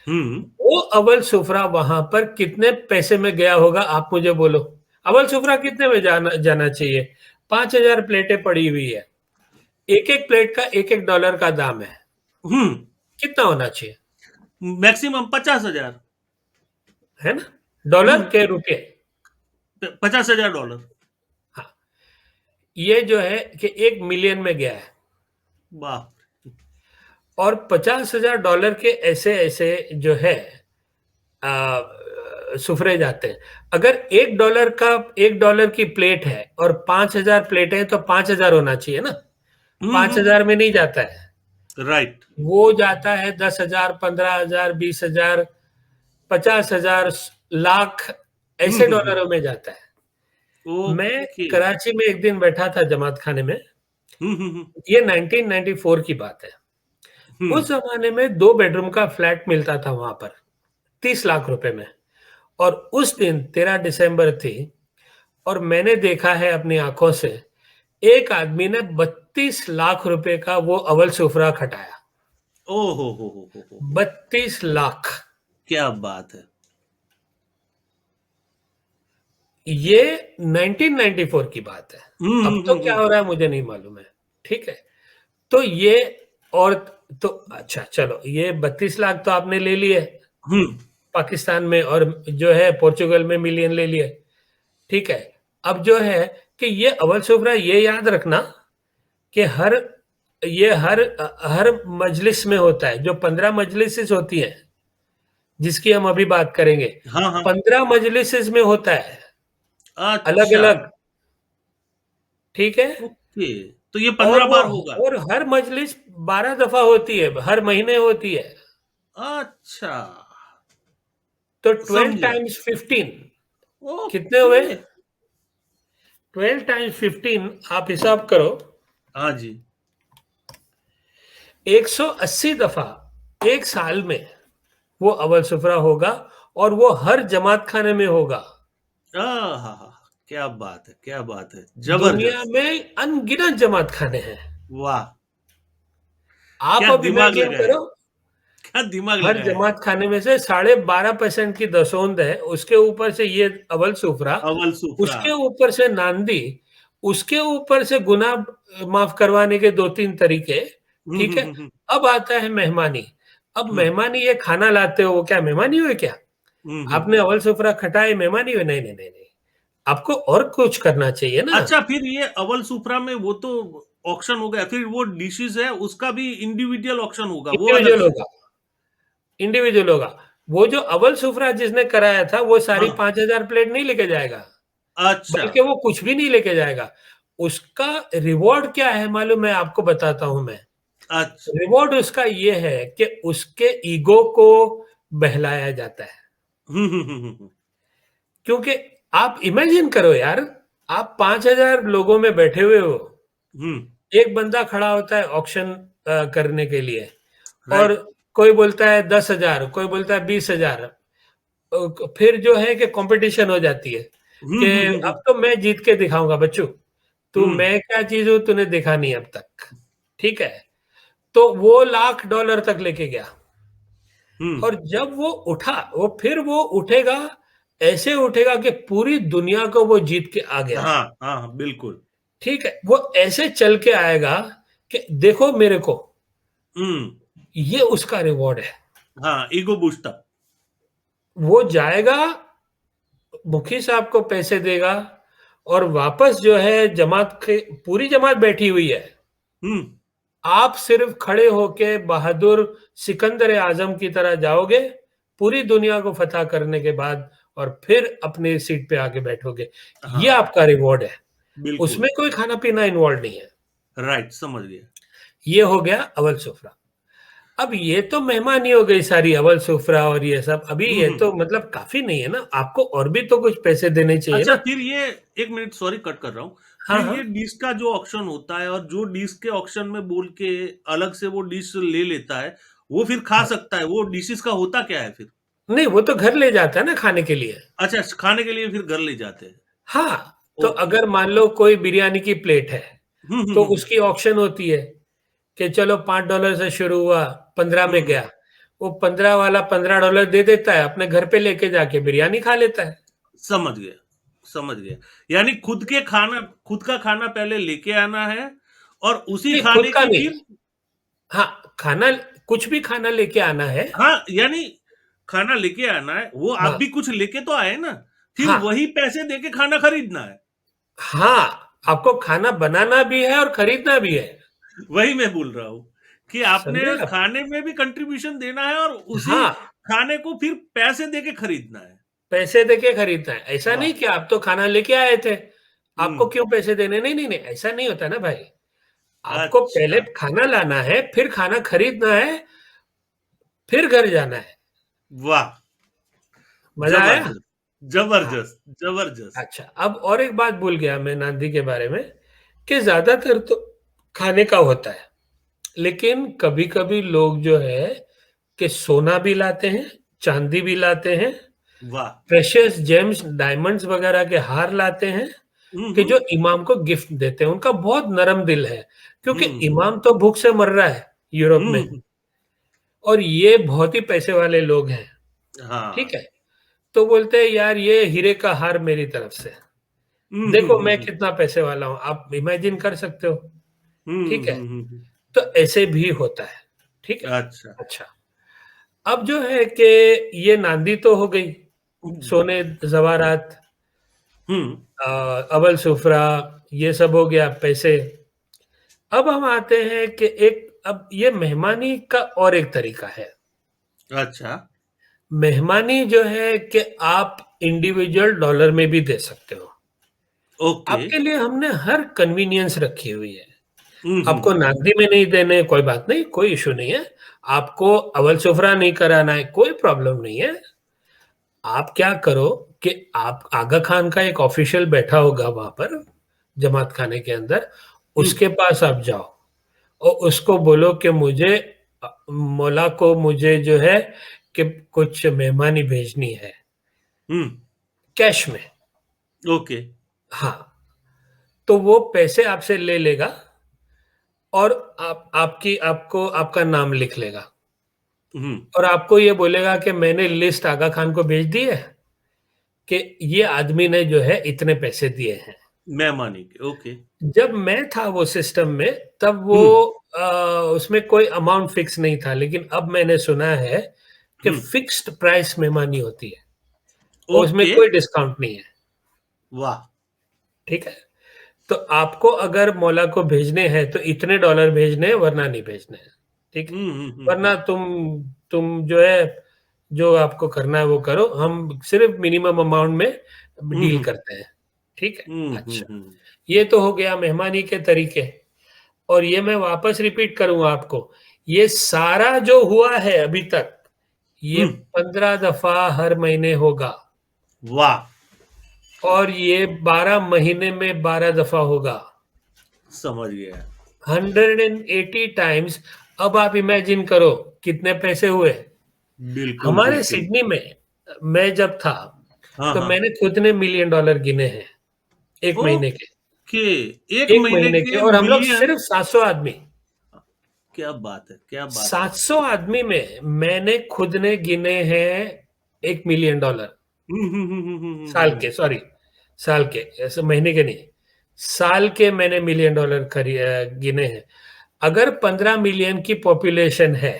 हम्म। वो अव्वल सुफरा वहां पर कितने पैसे में गया होगा, आप मुझे बोलो। अव्वल सुफरा कितने में जाना चाहिए। 5,000 प्लेटें पड़ी हुई है, एक एक प्लेट का $1 का दाम है, हम्म। कितना होना चाहिए, मैक्सिमम 50,000। है ना, डॉलर के रुपए। 50,000 डॉलर। हाँ, ये जो है कि 1 मिलियन में गया है, वाह। और $50,000 के ऐसे ऐसे जो है सुफरे जाते हैं। अगर $1 की प्लेट है और 5,000 प्लेटें हैं, तो 5,000 होना चाहिए ना, 5,000 में नहीं जाता है। राइट। वो जाता है 10,000, 15,000, 20,000, 50,000, लाख, ऐसे डॉलरों में जाता है। मैं ओके। कराची में एक दिन बैठा था जमात खाने में, ये 1994 की बात है। उस जमाने में 2 बेडरूम का फ्लैट मिलता था वहां पर 30 लाख रुपए में, और उस दिन 13 दिसंबर थी, और मैंने देखा है अपनी आंखों से, एक आदमी ने 32 लाख रुपए का वो अव्वल सुफरा खटाया। ओ हो। 32 लाख। क्या बात है। ये 1994 की बात है। अब तो क्या हो रहा है मुझे नहीं मालूम है, ठीक है। तो ये, और तो अच्छा चलो, ये 32 लाख तो आपने ले लिए हम्म। पाकिस्तान में, और जो है पोर्चुगल में मिलियन ले लिए, ठीक है। अब जो है कि ये अव्वल सुफरा, ये याद रखना कि हर हर मजलिस में होता है, जो 15 मजलिस होती है जिसकी हम अभी बात करेंगे, हाँ हाँ। 15 मजलिस में होता है, अलग अच्छा। अलग, ठीक है। ओके। तो ये और 15 वो, बार होगा। और हर मजलिस 12 दफा होती है, हर महीने होती है। अच्छा। तो 12 समझा। टाइम्स 15 कितने ओके। हुए, 12 टाइम्स 15 आप हिसाब करो, हाँ जी। 180 दफा एक साल में वो अव्वल सुफरा होगा, और वो हर जमात खाने में होगा। हाँ। क्या बात है, क्या बात है, दुनिया जबरदस्त। में अनगिनत जमात खाने हैं। वाह। आप क्या अब दिमाग इमेजिन लगाया, करो, क्या दिमाग हर लगाया है। जमात खाने में से 12.5% की दसोंद है, उसके ऊपर से ये अव्वल सुफरा, अव्वल सुफरा। उसके ऊपर से नांदी, उसके ऊपर से गुना माफ करवाने के 2-3 तरीके, ठीक है। हम्म। अब आता है मेहमानी। अब हम्म। मेहमानी, ये खाना लाते हो, वो क्या मेहमानी हुए क्या, आपने हम्म। अव्वल सुफरा खटाए, मेहमानी हुए, नहीं नहीं नहीं नहीं, आपको और कुछ करना चाहिए ना। अच्छा, फिर ये अव्वल सुफरा में वो तो ऑक्शन हो गया, फिर वो डिशेस है उसका भी इंडिविजुअल ऑक्शन होगा वो अलग इंडिविजुअल से। होगा, इंडिविजुअल होगा। वो जो अव्वल सुफरा जिसने कराया था, वो सारी हाँ। 5,000 प्लेट नहीं लेके जाएगा, अच्छा। बल्कि वो कुछ भी नहीं लेके जाएगा। उसका रिवॉर्ड क्या है मालूम है, आपको बताता हूं मैं। अच्छा। रिवॉर्ड उसका ये है कि उसके ईगो को बहलाया जाता है। हम्म। क्योंकि आप इमेजिन करो यार, आप 5,000 लोगों में बैठे हुए हो, हम्म। एक बंदा खड़ा होता है ऑक्शन करने के लिए, और राइट। कोई बोलता है 10,000, कोई बोलता है 20,000। फिर जो है कि कंपटीशन हो जाती है कि हम्म। अब तो मैं जीत के दिखाऊंगा बच्चू, तू हम्म। मैं क्या चीज हूं तूने देखा नहीं अब तक। ठीक है, तो वो $1,00,000 तक लेके गया, हम्म। और जब वो उठा, वो फिर वो उठेगा, ऐसे उठेगा कि पूरी दुनिया को वो जीत के आ गया। हाँ हाँ बिल्कुल। ठीक है, वो ऐसे चल के आएगा कि देखो मेरे को, हम्म। ये उसका रिवॉर्ड है। हाँ, ईगो बूस्टअप। वो जाएगा, मुखी साहब को पैसे देगा, और वापस जो है जमात के, पूरी जमात बैठी हुई है, हम्म। आप सिर्फ खड़े होके बहादुर सिकंदर आजम की तरह जाओगे पूरी दुनिया को फतह करने के बाद, और फिर अपनी सीट पे आके बैठोगे। ये हाँ आपका रिवॉर्ड है। बिल्कुल। उसमें कोई खाना पीना इन्वॉल्व नहीं है। राइट, समझ गया। ये हो गया अव्वल सुफरा। अब ये तो मेहमानी हो गई सारी, अव्वल सुफरा और ये सब। अभी ये हम्म। तो मतलब काफी नहीं है ना, आपको और भी तो कुछ पैसे देने चाहिए अच्छा, ना। फिर ये, एक मिनट सॉरी कट कर रहा हूँ। हाँ फिर हाँ। ये डिश का जो ऑक्शन होता है, और जो डिश के ऑक्शन में बोल के अलग से वो डिश ले लेता है, वो फिर खा हाँ। सकता है? वो डिशेस का होता क्या है फिर? नहीं, वो तो घर ले जाता है ना खाने के लिए। अच्छा, खाने के लिए फिर घर ले जाते हैं। हाँ, तो ओके। अगर मान लो कोई बिरयानी की प्लेट है, तो हम्म। उसकी ऑक्शन होती है कि चलो $5 से शुरू हुआ, 15 में हम्म। गया। वो 15 वाला $15 दे देता है, अपने घर पे लेके जाके बिरयानी खा लेता है। समझ गया, समझ गया। यानी खुद का खाना पहले लेके आना है, और उसी नहीं, खुद खाने का की नहीं। फिर। हाँ, खाना, कुछ भी खाना लेके आना है। हाँ, यानी खाना लेके आना है, वो आप हाँ भी कुछ लेके तो आए ना, फिर हाँ वही पैसे देके खाना खरीदना है। हाँ, आपको खाना बनाना भी है और खरीदना भी है। वही मैं बोल रहा हूँ कि आपने समझे आप? खाने में भी कंट्रीब्यूशन देना है, और उसी हाँ, खाने को फिर पैसे देके खरीदना है। पैसे देके खरीदना है। ऐसा नहीं वाह। कि आप तो खाना लेके आए थे, आपको हम्म। क्यों पैसे देने। नहीं नहीं नहीं, ऐसा नहीं होता ना भाई। आपको पहले अच्छा। खाना लाना है, फिर खाना खरीदना है, फिर घर जाना है। वाह। मजा आया। जबरदस्त, हाँ। जबरदस्त, जबरदस्त। अच्छा, अब और एक बात भूल गया मैं नांदी के बारे में, कि ज्यादातर तो खाने का होता है, लेकिन कभी कभी लोग जो है कि सोना भी लाते हैं, चांदी भी लाते हैं, वाह। प्रेशियस जेम्स डायमंड्स वगैरह के हार लाते हैं, कि हम्म। जो इमाम को गिफ्ट देते हैं। उनका बहुत नरम दिल है, क्योंकि हम्म। इमाम तो भूख से मर रहा है यूरोप में, हम्म। और ये बहुत ही पैसे वाले लोग हैं। ठीक हाँ। है, तो बोलते हैं यार ये हीरे का हार मेरी तरफ से, देखो मैं हम्म। कितना पैसे वाला हूं, आप इमेजिन कर सकते हो। ठीक है, हम्म। तो ऐसे भी होता है। ठीक है। अच्छा। अच्छा, अब जो है कि ये नांदी तो हो गई, सोने जवारात, हम्म। अवल सुफरा, ये सब हो गया पैसे। अब हम आते हैं कि एक, अब ये मेहमानी का और एक तरीका है। अच्छा। मेहमानी जो है कि आप इंडिविजुअल डॉलर में भी दे सकते हो। ओके। आपके लिए हमने हर कन्वीनियंस रखी हुई है। आपको हम्म। नाकदी में नहीं देने, कोई बात नहीं, कोई इशू नहीं है। आपको अवल सुफरा नहीं कराना है, कोई प्रॉब्लम नहीं है। आप क्या करो कि आप, आगा खान का एक ऑफिशियल बैठा होगा वहां पर जमात खाने के अंदर, हम्म। उसके पास आप जाओ और उसको बोलो कि मुझे, मौला को मुझे जो है कि कुछ मेहमानी भेजनी है, हम्म। कैश में। ओके। हाँ, तो वो पैसे आपसे ले लेगा, और आपकी, आपको आपका नाम लिख लेगा, हम्म। और आपको ये बोलेगा कि मैंने लिस्ट आगा खान को भेज दी है कि ये आदमी ने जो है इतने पैसे दिए हैं। मेहमानी के, ओके। जब मैं था वो सिस्टम में, तब वो हम्म। उसमें कोई अमाउंट फिक्स नहीं था, लेकिन अब मैंने सुना है कि हम्म। फिक्स्ड प्राइस मेहमानी होती है, और उसमें ओके। कोई डिस्काउंट नहीं है। वाह। ठीक है, तो आपको अगर मौला को भेजने हैं तो इतने डॉलर भेजने हैं, वरना नहीं भेजने हैं। ठीक है, वरना तुम जो है, जो आपको करना है वो करो, हम सिर्फ मिनिमम अमाउंट में हम्म। डील करते हैं। ठीक है। हम्म। अच्छा, ये तो हो गया मेहमानी के तरीके। और ये मैं वापस रिपीट करूंगा आपको, ये सारा जो हुआ है अभी तक, ये हम्म। 15 दफा हर महीने होगा, वाह। और ये 12 महीने में 12 दफा होगा, समझ गया। 180 टाइम्स। अब आप इमेजिन करो कितने पैसे हुए बिल्कुल हमारे बिल्कुल। सिडनी में। मैं जब था हाँ तो हाँ। मैंने खुद ने $1 मिलियन गिने हैं एक महीने के। ओके। एक एक महीने महीने के, के और हम लोग मिलियन। सिर्फ 700 आदमी, क्या बात है, क्या बात है। 700 आदमी में मैंने खुद ने गिने हैं $1 मिलियन। साल के, सॉरी, साल के, ऐसे महीने के नहीं, साल के मैंने $1 मिलियन गिने हैं। अगर 15 मिलियन की पॉपुलेशन है,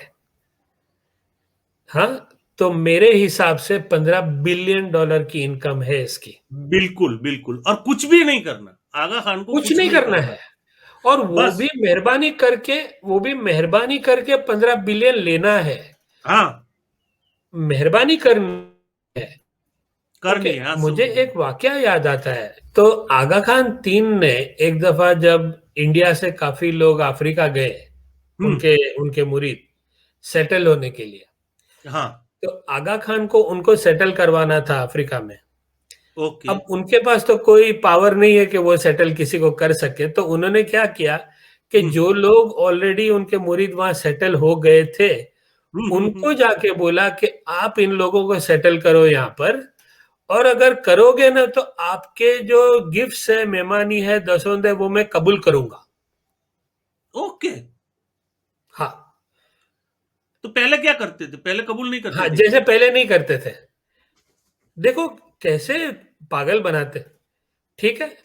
हाँ, तो मेरे हिसाब से $15 बिलियन की इनकम है इसकी। बिल्कुल बिल्कुल, और कुछ भी नहीं करना, आगा खान को कुछ कुछ नहीं नहीं करना करना। है, और बस। वो भी मेहरबानी करके 15 बिलियन लेना है, हाँ। मेहरबानी करनी है। ओके, करनी है, हाँ मुझे समझ। एक वाकया याद आता है। तो आगा खान 3 ने एक दफा जब इंडिया से काफी लोग अफ्रीका गए, हम्म। उनके उनके मुरीद सेटल होने के लिए, हाँ। तो आगा खान को उनको सेटल करवाना था अफ्रीका में। ओके। अब उनके पास तो कोई पावर नहीं है कि वो सेटल किसी को कर सके, तो उन्होंने क्या किया कि हम्म जो लोग ऑलरेडी उनके मुरीद वहां सेटल हो गए थे, हम्म। उनको जाके बोला कि आप इन लोगों को सेटल करो यहाँ पर, और अगर करोगे ना तो आपके जो गिफ्ट्स है, मेहमानी है, दसों है, वो मैं कबूल करूंगा। ओके। हाँ। तो पहले क्या करते थे, पहले कबूल नहीं हाँ, करते थे क्या? जैसे पहले नहीं करते थे। देखो कैसे पागल बनाते। ठीक है,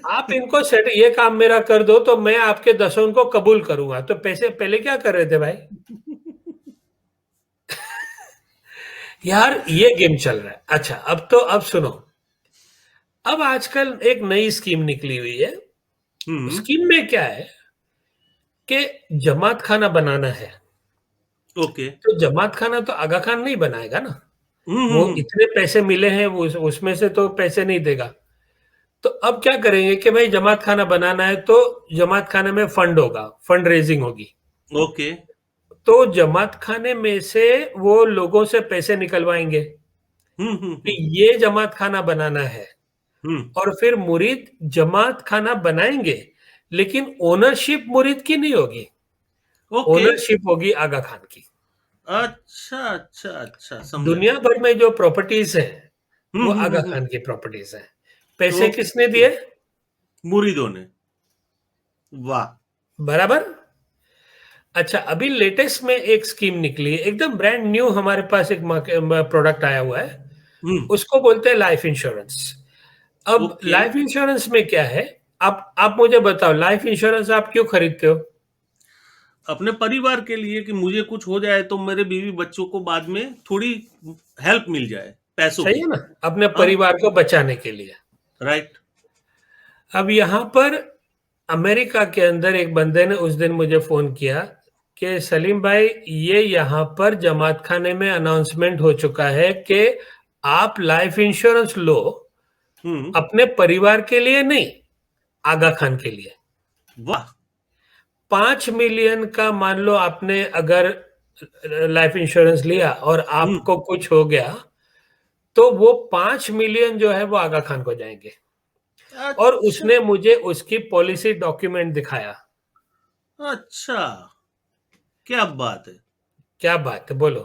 आप इनको सेट, ये काम मेरा कर दो तो मैं आपके दसों को कबूल करूंगा। तो पैसे पहले क्या कर रहे थे भाई? यार ये गेम चल रहा है। अच्छा, अब सुनो। अब आजकल एक नई स्कीम निकली हुई है। हम्म। स्कीम में क्या है कि जमात खाना बनाना है। ओके। तो जमात खाना तो आगा खान नहीं बनाएगा ना, वो हम्म। इतने पैसे मिले हैं, वो उसमें से तो पैसे नहीं देगा। तो अब क्या करेंगे कि भाई जमात खाना बनाना है, तो जमात खाने में फंड होगा, फंड रेजिंग होगी। ओके। तो जमात खाने में से वो लोगों से पैसे निकलवाएंगे कि हम्म। ये जमात खाना बनाना है, हम्म। और फिर मुरीद जमात खाना बनाएंगे, लेकिन ओनरशिप मुरीद की नहीं होगी, ओके। ओनरशिप होगी आगा खान की। अच्छा अच्छा अच्छा, समझा दुनिया गया। भर में जो प्रॉपर्टीज है वो आगा हम्म। खान की प्रॉपर्टीज है। पैसे किसने ओके। दिए? मुरीदों ने। वाह। बराबर। अच्छा, अभी लेटेस्ट में एक स्कीम निकली है, एकदम ब्रांड न्यू, हमारे पास एक प्रोडक्ट आया हुआ है, हम्म। उसको बोलते हैं लाइफ इंश्योरेंस। अब ओके। लाइफ इंश्योरेंस में क्या है, आप मुझे बताओ, लाइफ इंश्योरेंस आप क्यों खरीदते हो? अपने परिवार के लिए, कि मुझे कुछ हो जाए तो मेरे बीवी बच्चों को बाद में थोड़ी हेल्प मिल जाए पैसों सही की। है ना, अपने हाँ। परिवार को बचाने के लिए। राइट। अब यहाँ पर अमेरिका के अंदर एक बंदे ने उस दिन मुझे फोन किया कि सलीम भाई, ये यहाँ पर जमात खाने में अनाउंसमेंट हो चुका है कि आप लाइफ इंश्योरेंस लो, हम्म। अपने परिवार के लिए नहीं, आगा खान के लिए। वाह। 5 मिलियन का मान लो आपने अगर लाइफ इंश्योरेंस लिया और हम्म। आपको कुछ हो गया, तो वो 5 मिलियन जो है वो आगा खान को जाएंगे। और अच्छा उसने मुझे उसकी पॉलिसी डॉक्यूमेंट दिखाया। अच्छा। क्या बात है। क्या बात है, बोलो।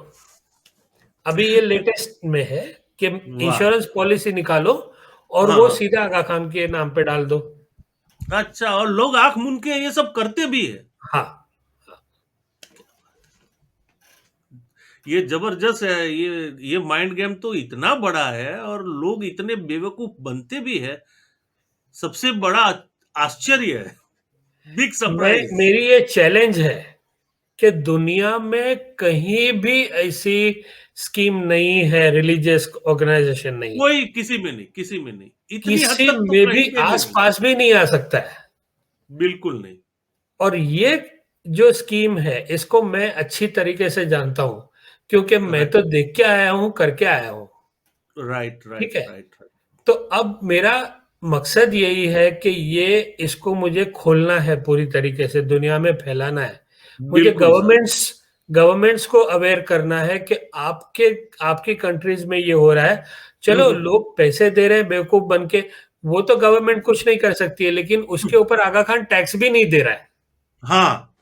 अभी ये लेटेस्ट में है कि वाह। इंश्योरेंस पॉलिसी निकालो और हाँ वो हाँ। सीधा आगा खान के नाम पे डाल दो। अच्छा, और लोग आंख मूंद के ये सब करते भी है। हाँ। ये जबरदस्त है। ये माइंड गेम तो इतना बड़ा है, और लोग इतने बेवकूफ बनते भी है। सबसे बड़ा आश्चर्य है। Big surprise. मेरी ये चैलेंज है कि दुनिया में कहीं भी ऐसी स्कीम नहीं है, रिलीजियस ऑर्गेनाइजेशन नहीं है, कोई किसी में नहीं, किसी में नहीं, इतनी हद किसी तक तो में भी कहीं पे भी आस नहीं। पास भी नहीं आ सकता है। बिल्कुल नहीं। और ये जो स्कीम है इसको मैं अच्छी तरीके से जानता हूं, क्योंकि मैं राइट तो देख के आया हूं, करके आया हूं। राइट ठीक राइट है। राइट। तो अब मेरा मकसद यही है कि ये इसको मुझे खोलना है, पूरी तरीके से दुनिया में फैलाना है। मुझे बिल्कुल सर। गवर्नमेंट्स को अवेयर करना है कि आपके आपकी कंट्रीज में ये हो रहा है। चलो, हम्म। लोग पैसे दे रहे हैं बेवकूफ बन के, वो तो गवर्नमेंट कुछ नहीं कर सकती है, लेकिन उसके ऊपर आगा खान टैक्स भी नहीं दे रहा है। हाँ,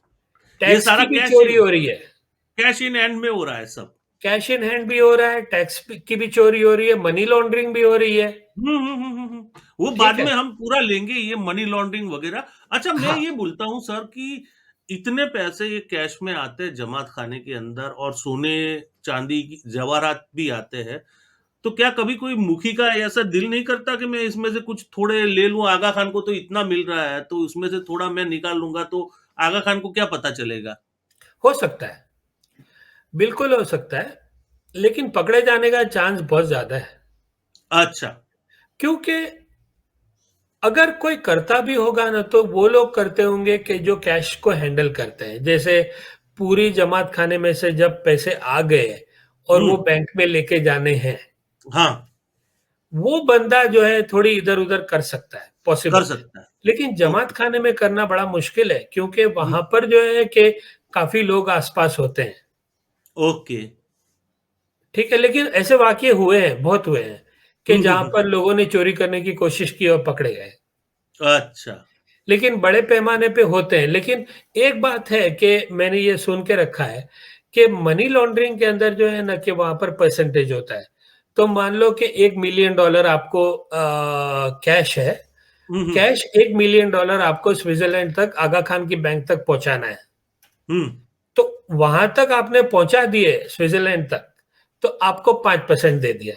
ये टैक्स सारा की भी चोरी हो रही है। कैश इन हैंड में हो रहा है सब। कैश इन हैंड भी हो रहा है, की भी चोरी हो रही है, मनी लॉन्ड्रिंग भी हो रही है। वो ठीक बाद है। में हम पूरा लेंगे, ये मनी लॉन्ड्रिंग वगैरह। अच्छा, मैं हाँ, ये बोलता हूँ सर कि इतने पैसे ये कैश में आते हैं जमात खाने के अंदर, और सोने चांदी की जवाहरात भी आते हैं, तो क्या कभी कोई मुखी का ऐसा दिल नहीं करता कि मैं इसमें से कुछ थोड़े ले लूं? आगा खान को तो इतना मिल रहा है, तो उसमें से थोड़ा मैं निकाल लूंगा, तो आगा खान को क्या पता चलेगा? हो सकता है, बिल्कुल हो सकता है, लेकिन पकड़े जाने का चांस बहुत ज्यादा है। अच्छा। क्योंकि अगर कोई करता भी होगा ना, तो वो लोग करते होंगे कि जो कैश को हैंडल करते हैं। जैसे पूरी जमात खाने में से जब पैसे आ गए और वो हम्म। बैंक में लेके जाने हैं, हाँ, वो बंदा जो है थोड़ी इधर उधर कर सकता है, कर पॉसिबल है। सकता है। लेकिन जमात ओके। खाने में करना बड़ा मुश्किल है, क्योंकि हम्म। वहां पर जो है कि काफी लोग आसपास होते हैं। ओके। ठीक है, लेकिन ऐसे वाकये हुए हैं, बहुत हुए हैं, कि जहां हम्म। पर लोगों ने चोरी करने की कोशिश की और पकड़े गए। अच्छा। लेकिन बड़े पैमाने पे होते हैं। लेकिन एक बात है कि मैंने ये सुन के रखा है कि मनी लॉन्ड्रिंग के अंदर जो है ना, कि वहां पर परसेंटेज होता है। तो मान लो कि $1 मिलियन आपको कैश है। हम्म। कैश $1 मिलियन आपको स्विट्जरलैंड तक, आगा खान की बैंक तक पहुंचाना है। हम्म। तो वहां तक आपने पहुंचा दिए, स्विट्जरलैंड तक, तो आपको 5% दे दिया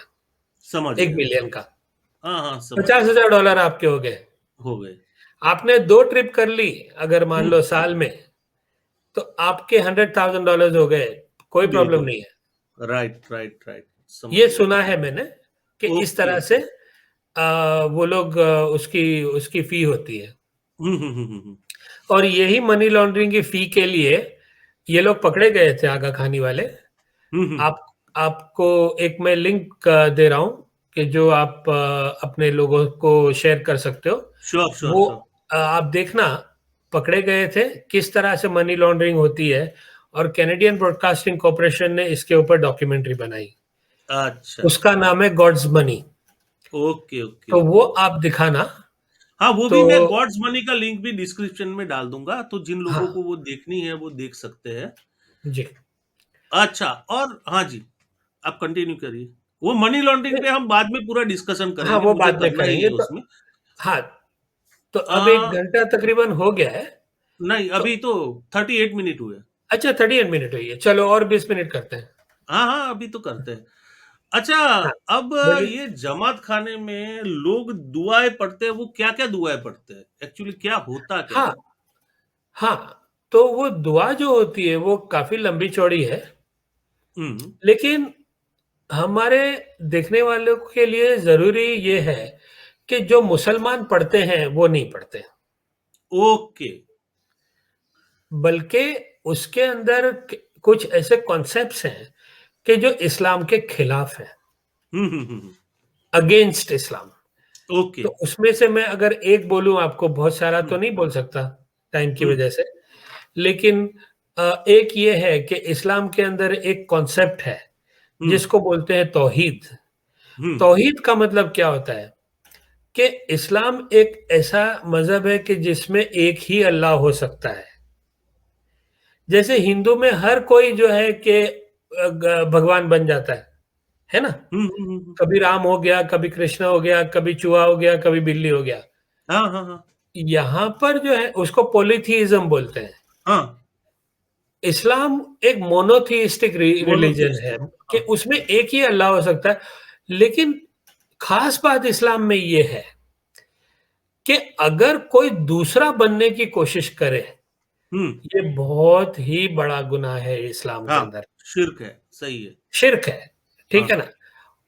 समझ एक गया। मिलियन का। हाँ हाँ, समझ गया। $50,000 आपके हो गए। हो गए। आपने 2 ट्रिप कर ली, अगर मान हम्म। लो साल में, तो आपके $100,000 हो गए। कोई प्रॉब्लम बिल्कुल। नहीं है। Right, right, right. समझ ये गया। सुना है मैंने कि इस ओके। तरह से वो लोग उसकी उसकी फी होती है। हम्म। और यही मनी लॉन्ड्रिंग की फी के लिए ये लोग पकड़े गए थे, आगा खानी वाले। हम्म। आप आपको एक मैं लिंक दे रहा हूं, कि जो आप अपने लोगों को शेयर कर सकते हो। श्योर, श्योर, वो श्योर। आप देखना, पकड़े गए थे, किस तरह से मनी लॉन्ड्रिंग होती है। और कैनेडियन ब्रॉडकास्टिंग कॉरपोरेशन ने इसके ऊपर डॉक्यूमेंट्री बनाई। अच्छा। उसका नाम है गॉड्स मनी। ओके, ओके, तो वो ओके। आप दिखाना। हाँ, वो तो भी मैं गॉड्स मनी का लिंक भी डिस्क्रिप्शन में डाल दूंगा, तो जिन लोगों हाँ को वो देखनी है वो देख सकते हैं। जी। अच्छा, और हाँ जी, आप कंटिन्यू करिए। वो मनी लॉन्ड्रिंग पे हम बाद में पूरा डिस्कशन हाँ, करेंगे, वो मुझे बाद में करना ही करेंगे है तो। उसमें। हाँ, तो अब एक आ, घंटा तकरीबन हो गया है। नहीं, तो अभी तो 38 मिनट हुए। अच्छा, 38 मिनट हुई है, चलो और 20 मिनट करते हैं। हाँ हाँ, अभी तो करते हैं। अच्छा, हाँ, अब बोलिए। ये जमात खाने में लोग दुआएं पढ़ते हैं, वो क्या क्या दुआएं पढ़ते हैं? एक्चुअली क्या होता क्या हाँ है? हाँ, तो वो दुआ जो होती है वो काफी लंबी चौड़ी है। हम्म। लेकिन हमारे देखने वालों के लिए जरूरी ये है कि जो मुसलमान पढ़ते हैं वो नहीं पढ़ते, ओके। बल्कि उसके अंदर कुछ ऐसे कॉन्सेप्ट्स हैं कि जो इस्लाम के खिलाफ है, हम्म। अगेंस्ट इस्लाम। ओके। तो उसमें से मैं अगर एक बोलूं आपको, बहुत सारा तो हम्म। नहीं बोल सकता टाइम की हम्म। वजह से। लेकिन एक ये है कि इस्लाम के अंदर एक कॉन्सेप्ट है हम्म। जिसको बोलते हैं तौहीद। हम्म। तौहीद का मतलब क्या होता है? कि इस्लाम एक ऐसा मजहब है कि जिसमें एक ही अल्लाह हो सकता है। जैसे हिंदू में हर कोई जो है कि भगवान बन जाता है ना? कभी राम हो गया, कभी कृष्ण हो गया, कभी चूहा हो गया, कभी बिल्ली हो गया। हाँ हाँ हाँ। यहां पर जो है उसको पॉलीथीइज्म बोलते हैं। हाँ। इस्लाम एक मोनोथीइस्टिक रिलीजन है, मोनोथिस्टिक। कि हाँ। उसमें एक ही अल्लाह हो सकता है। लेकिन खास बात इस्लाम में ये है कि अगर कोई दूसरा बनने की कोशिश करे, हम्म। ये बहुत ही बड़ा गुनाह है इस्लाम के हाँ, अंदर। शिर्क है, सही है। शिर्क है। ठीक हाँ। है ना?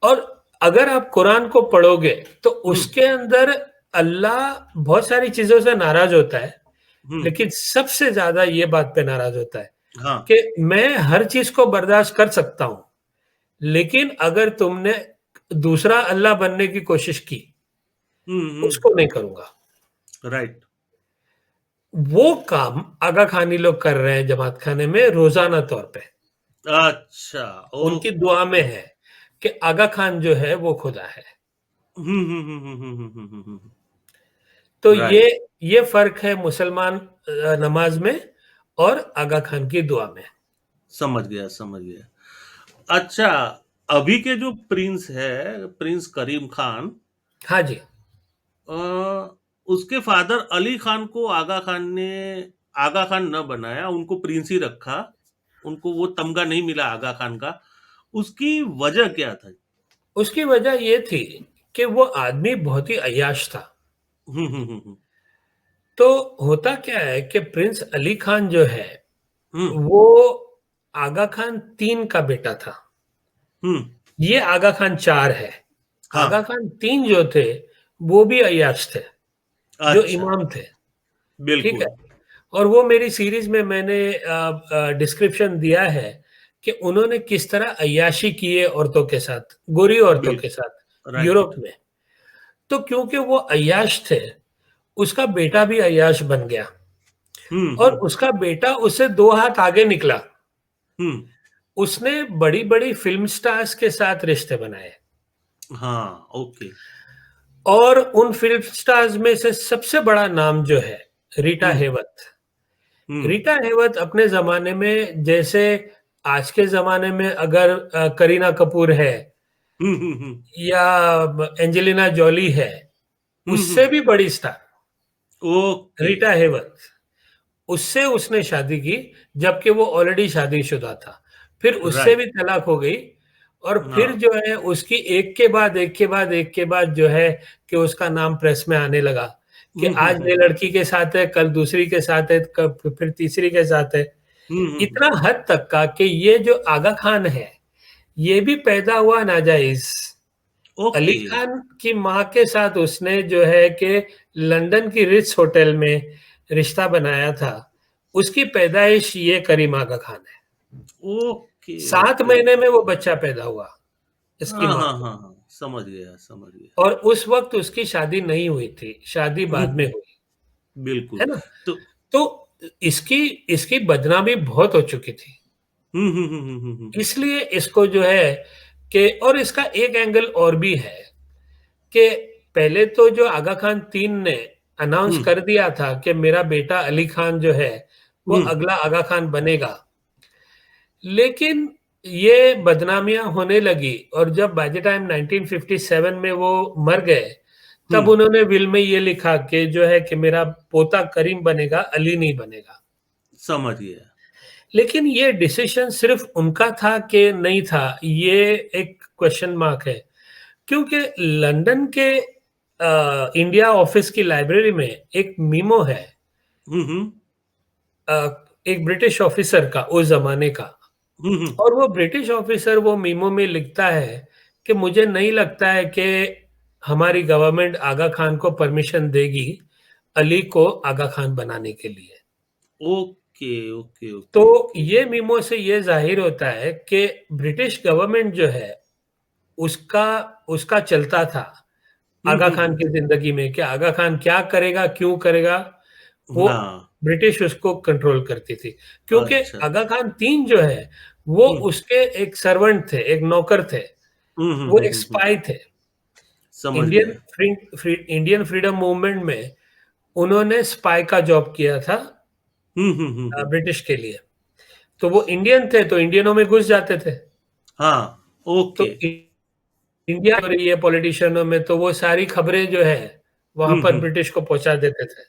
और अगर आप कुरान को पढ़ोगे, तो हम्म। उसके अंदर अल्लाह बहुत सारी चीजों से नाराज होता है। हम्म। लेकिन सबसे ज्यादा ये बात पे नाराज होता है हाँ। कि मैं हर चीज को बर्दाश्त कर सकता हूं, लेकिन अगर तुमने दूसरा अल्लाह बनने की कोशिश की, उसको नहीं करूंगा। राइट। वो काम आगा खानी लोग कर रहे हैं जमात खाने में रोजाना तौर पे। अच्छा। उनकी दुआ में ओके। है कि आगा खान जो है वो खुदा है। तो ये राइट। ये फर्क है मुसलमान नमाज में और आगा खान की दुआ में। समझ गया, समझ गया। अच्छा, अभी के जो प्रिंस है, प्रिंस करीम खान, हाँ जी। उसके फादर अली खान को आगा खान ने आगा खान न बनाया, उनको प्रिंस ही रखा। उनको वो तमगा नहीं मिला आगा खान का। उसकी वजह क्या था? उसकी वजह ये थी कि वो आदमी बहुत ही अय्याश था। हम्म। तो होता क्या है कि प्रिंस अली खान जो है हम्म। वो आगा खान 3 का बेटा था। हम्म। ये आगा खान 4 है। आगा हाँ। खान 3 जो थे वो भी अय्याश थे, जो अच्छा। इमाम थे। ठीक है। बिल्कुल। और वो मेरी सीरीज में मैंने डिस्क्रिप्शन दिया है कि उन्होंने किस तरह अय्याशी की है औरतों के साथ, गोरी औरतों के बिल्कुल। साथ यूरोप राइट। में। तो क्योंकि वो अय्याश थे, उसका बेटा भी अय्याश बन गया। और हम्म। उसका बेटा उससे 2 हाथ आगे निकला। हम्म। उसने बड़ी बड़ी फिल्म स्टार्स के साथ रिश्ते बनाए। हाँ। ओके। और उन फिल्म स्टार्स में से सबसे बड़ा नाम जो है रीटा हम्म। हेवत। हम्म। रीटा हेवत अपने जमाने में जैसे आज के जमाने में अगर करीना कपूर है हम्म। या एंजेलिना जॉली है, उससे हम्म। भी बड़ी स्टार ओके। रीटा हेवत। उससे उसने शादी की जबकि वो ऑलरेडी शादीशुदा था। फिर उससे भी राइट। तलाक हो गई। और फिर हाँ। जो है उसकी एक के बाद एक के बाद एक के बाद जो है कि उसका नाम प्रेस में आने लगा कि आज ये हम्म। लड़की के साथ है, कल दूसरी के साथ है, फिर तीसरी के साथ है। हम्म। इतना हद तक का कि ये जो आगा खान है ये भी पैदा हुआ नाजायज। अली ओके। खान की माँ के साथ उसने जो है कि लंदन की रिच होटल में रिश्ता बनाया था। उसकी पैदाइश ये करीम आगा खान है। ओके। 7 ओके। महीने में वो बच्चा पैदा हुआ इसकी हाँ, माँ हाँ, को। हाँ, हाँ, समझ गया, समझ गया। और उस वक्त उसकी शादी नहीं हुई थी, शादी बाद में हम्म। हुई। बिल्कुल। है ना। तो तो इसकी इसकी बदनामी बहुत हो चुकी थी। हम्म। इसलिए इसको जो है कि और इसका एक एंगल और भी है कि पहले तो जो आगा खान 3 ने अनाउंस हम्म। कर दिया था कि मेरा बेटा अली खान जो है वो हम्म। अगला आगा खान बनेगा। लेकिन ये बदनामियां होने लगी और जब बाय द टाइम 1957 में वो मर गए, तब हम्म। उन्होंने विल में ये लिखा कि जो है कि मेरा पोता करीम बनेगा, अली नहीं बनेगा। समझ गया। लेकिन ये डिसीजन सिर्फ उनका था कि नहीं था, ये एक क्वेश्चन मार्क है। क्योंकि लंदन के इंडिया ऑफिस की लाइब्रेरी में एक मीमो है, हम्म। अ, एक ब्रिटिश ऑफिसर का, उस जमाने का। हम्म। और वो ब्रिटिश ऑफिसर वो मीमो में लिखता है कि मुझे नहीं लगता है कि हमारी गवर्नमेंट आगा खान को परमिशन देगी अली को आगा खान बनाने के लिए। ओके, ओके, तो ओके, ओके। ये मीमो से ये जाहिर होता है कि ब्रिटिश गवर्नमेंट जो है उसका उसका चलता था आगा खान हम्म। की जिंदगी में कि आगा खान क्या करेगा, क्यों करेगा, वो हाँ। ब्रिटिश उसको कंट्रोल करती थी। क्योंकि अच्छा। आगा खान 3 जो है वो हम्म। उसके एक सर्वेंट थे, एक नौकर थे, वो एक स्पाई थे। समझ गया। इंडियन फ्रीडम मूवमेंट में उन्होंने स्पाई का जॉब किया था ब्रिटिश के लिए। तो वो इंडियन थे तो इंडियनों में घुस जाते थे। हाँ। तो ओके। इंडिया हो रही है पॉलिटिशियनों में तो वो सारी खबरें जो है वहां पर हम्म। ब्रिटिश को पहुंचा देते थे।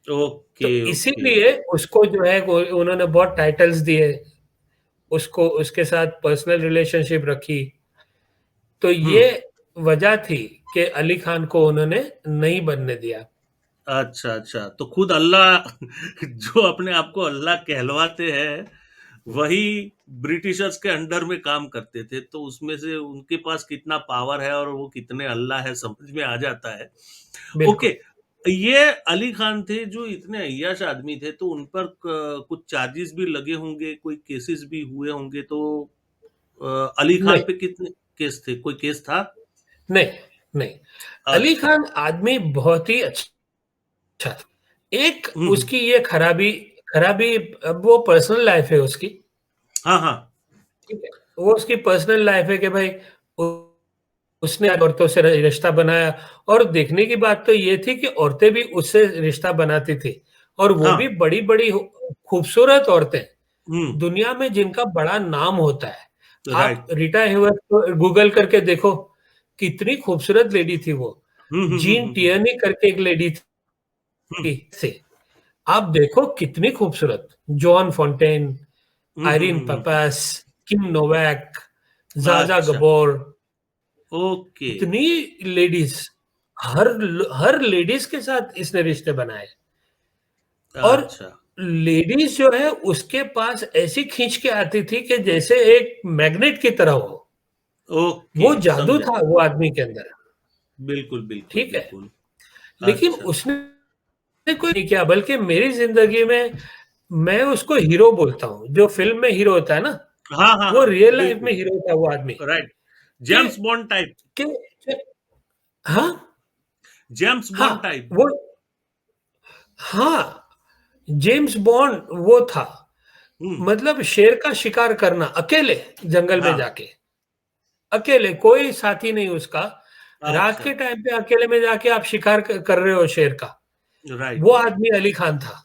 तो ओके, ओके। इसीलिए उसको जो है उन्होंने बहुत टाइटल्स दिए, उसको उसके साथ पर्सनल रिलेशनशिप रखी। तो ये हम्म। वजह थी कि अली खान को उन्होंने नहीं बनने दिया। अच्छा, अच्छा, तो खुद अल्लाह जो अपने आप को अल्लाह कहलवाते हैं, वही ब्रिटिशर्स के अंडर में काम करते थे, तो उसमें से उनके पास कितना पावर है और वो कितने अल्लाह है समझ में आ जाता है। बिल्कुल। ओके। ये अली खान थे जो इतने अय्याश आदमी थे, तो उन पर कुछ चार्जेस भी लगे होंगे, कोई केसेस भी हुए होंगे, तो अली खान नहीं, पे कितने केस थे, कोई केस था? नहीं, नहीं, अली अच्छा। खान आदमी बहुत ही अच्छा था। एक हुँ, हुँ। उसकी ये खराबी खराबी अब वो पर्सनल लाइफ है उसकी, हाँ, हाँ। ठीक है? वो उसकी पर्सनल लाइफ है कि भाई उ उसने औरतों से रिश्ता बनाया और देखने की बात तो ये थी कि औरतें भी उससे रिश्ता बनाती थी और वो हाँ, भी बड़ी-बड़ी खूबसूरत औरतें, हुँ, दुनिया में जिनका बड़ा नाम होता है। आप राइट। रीटा हैवर्थ को गूगल करके देखो, कितनी खूबसूरत लेडी थी वो। हुँ, हुँ, हुँ, जीन हुँ, हुँ। टियर्नी करके एक लेडी हुँ, थी से, आप देखो कितनी खूबसूरत, जॉन फोंटेन, हुँ, हुँ, आइरीन हुँ, हुँ, हुँ। पापास, किम नोवाक, ज़ाज़ा अच्छा, गबोर, ओके। इतनी लेडीज़, हर लेडीज़ के साथ इसने रिश्ते बनाए और अच्छा, लेडीज़ जो है उसके पास ऐसी खींच के आती थी कि जैसे एक मैग्नेट की तरह हो। ओके, वो जादू समझा। था वो आदमी के अंदर, बिल्कुल, बिल्कुल, ठीक है? बिल्कुल। लेकिन अच्छा। उसने कोई नहीं किया बल्कि मेरी ज़िंदगी में मैं उसको हीरो बोलता हूँ। जो फ़िल्म में हीरो होता है ना, हाँ, हाँ, वो हाँ, रियल लाइफ़ में बिल्कुल, हीरो था वो आदमी राइट। कि जेम्स बॉन्ड टाइप, कि हाँ, जेम्स हाँ, बॉन्ड टाइप। वो हाँ, जेम्स बॉन्ड वो था। हुँ, मतलब शेर का शिकार करना अकेले जंगल में हाँ, जाके, अकेले कोई साथी नहीं उसका। रात अच्छा, के टाइम पे अकेले में जाके आप शिकार कर रहे हो शेर का। वो राइट, राइट। आदमी अली खान था।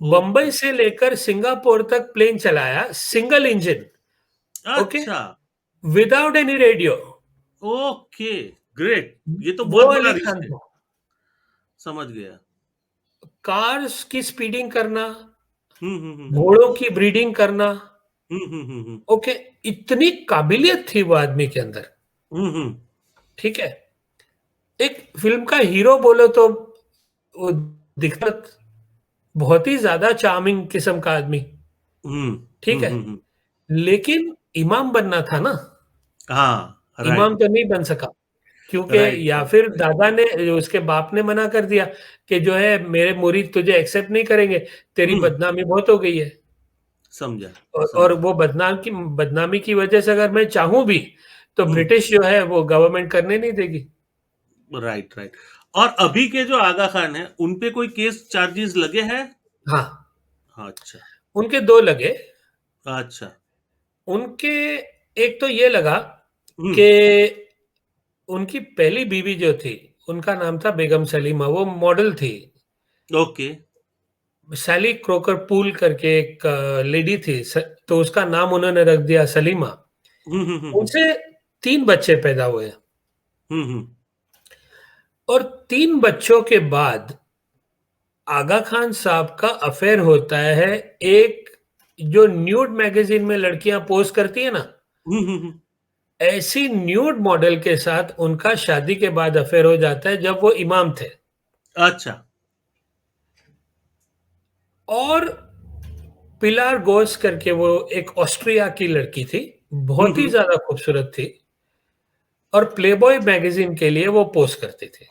बंबई ओके, से लेकर सिंगापुर तक प्लेन चलाया, सिंगल इंजन, ओके, अच्छा, without any radio. Okay, great. ये तो वो बहुत बड़ा अली खान रिस्क है। था। समझ गया। कार्स की स्पीडिंग करना, हुँ, हुँ, हुँ, हुँ। घोड़ों की ब्रीडिंग करना, हुँ, हुँ, हुँ, हुँ। ओके, इतनी काबिलियत थी वो आदमी के अंदर, हुँ, हुँ। ठीक है? एक फ़िल्म का हीरो बोलो तो वो दिखत बहुत ही ज़्यादा चार्मिंग किस्म का आदमी, हुँ, ठीक हुँ, है? हुँ, हुँ। लेकिन इमाम बनना था ना, हाँ, इमाम राइट, तो नहीं बन सका क्योंकि राइट, या राइट, फिर राइट। दादा ने उसके बाप ने मना कर दिया कि जो है मेरे मुरीद तुझे एक्सेप्ट नहीं करेंगे, तेरी हुँ, बदनामी बहुत हो गई है। समझा, और समझा। वो बदनामी की वजह से अगर मैं चाहूँ भी, तो हुँ, ब्रिटिश जो है वो गवर्नमेंट करने नहीं देगी। Right, right. और अभी के जो आगा खान हैं, उन पे कोई केस चार्जेस लगे हैं? हाँ, हाँ, अच्छा, उनके 2 लगे। अच्छा। उनके एक तो ये लगा हुँ, कि उनकी पहली बीवी जो थी, उनका नाम था बेगम सलीमा, वो मॉडल थी। ओके। सैली क्रोकर पूल करके एक लेडी थी तो उसका नाम उन्होंने रख दिया सलीमा। हुँ, हुँ, हुँ, हुँ। उनसे 3 बच्चे पैदा हुए हुँ, हुँ। और 3 बच्चों के बाद आगा खान साहब का अफेयर होता है एक जो न्यूड मैगज़ीन में लड़कियाँ पोज़ करती है ना, हुँ, हुँ, हुँ। ऐसी न्यूड मॉडल के साथ उनका शादी के बाद अफेयर हो जाता है जब वो इमाम थे। अच्छा। और पिलार गोस करके वो एक ऑस्ट्रिया की लड़की थी, हुँ, बहुत ही हुँ। ज़्यादा खूबसूरत थी और प्लेबॉय मैगज़ीन के लिए वो पोज़ करती थी।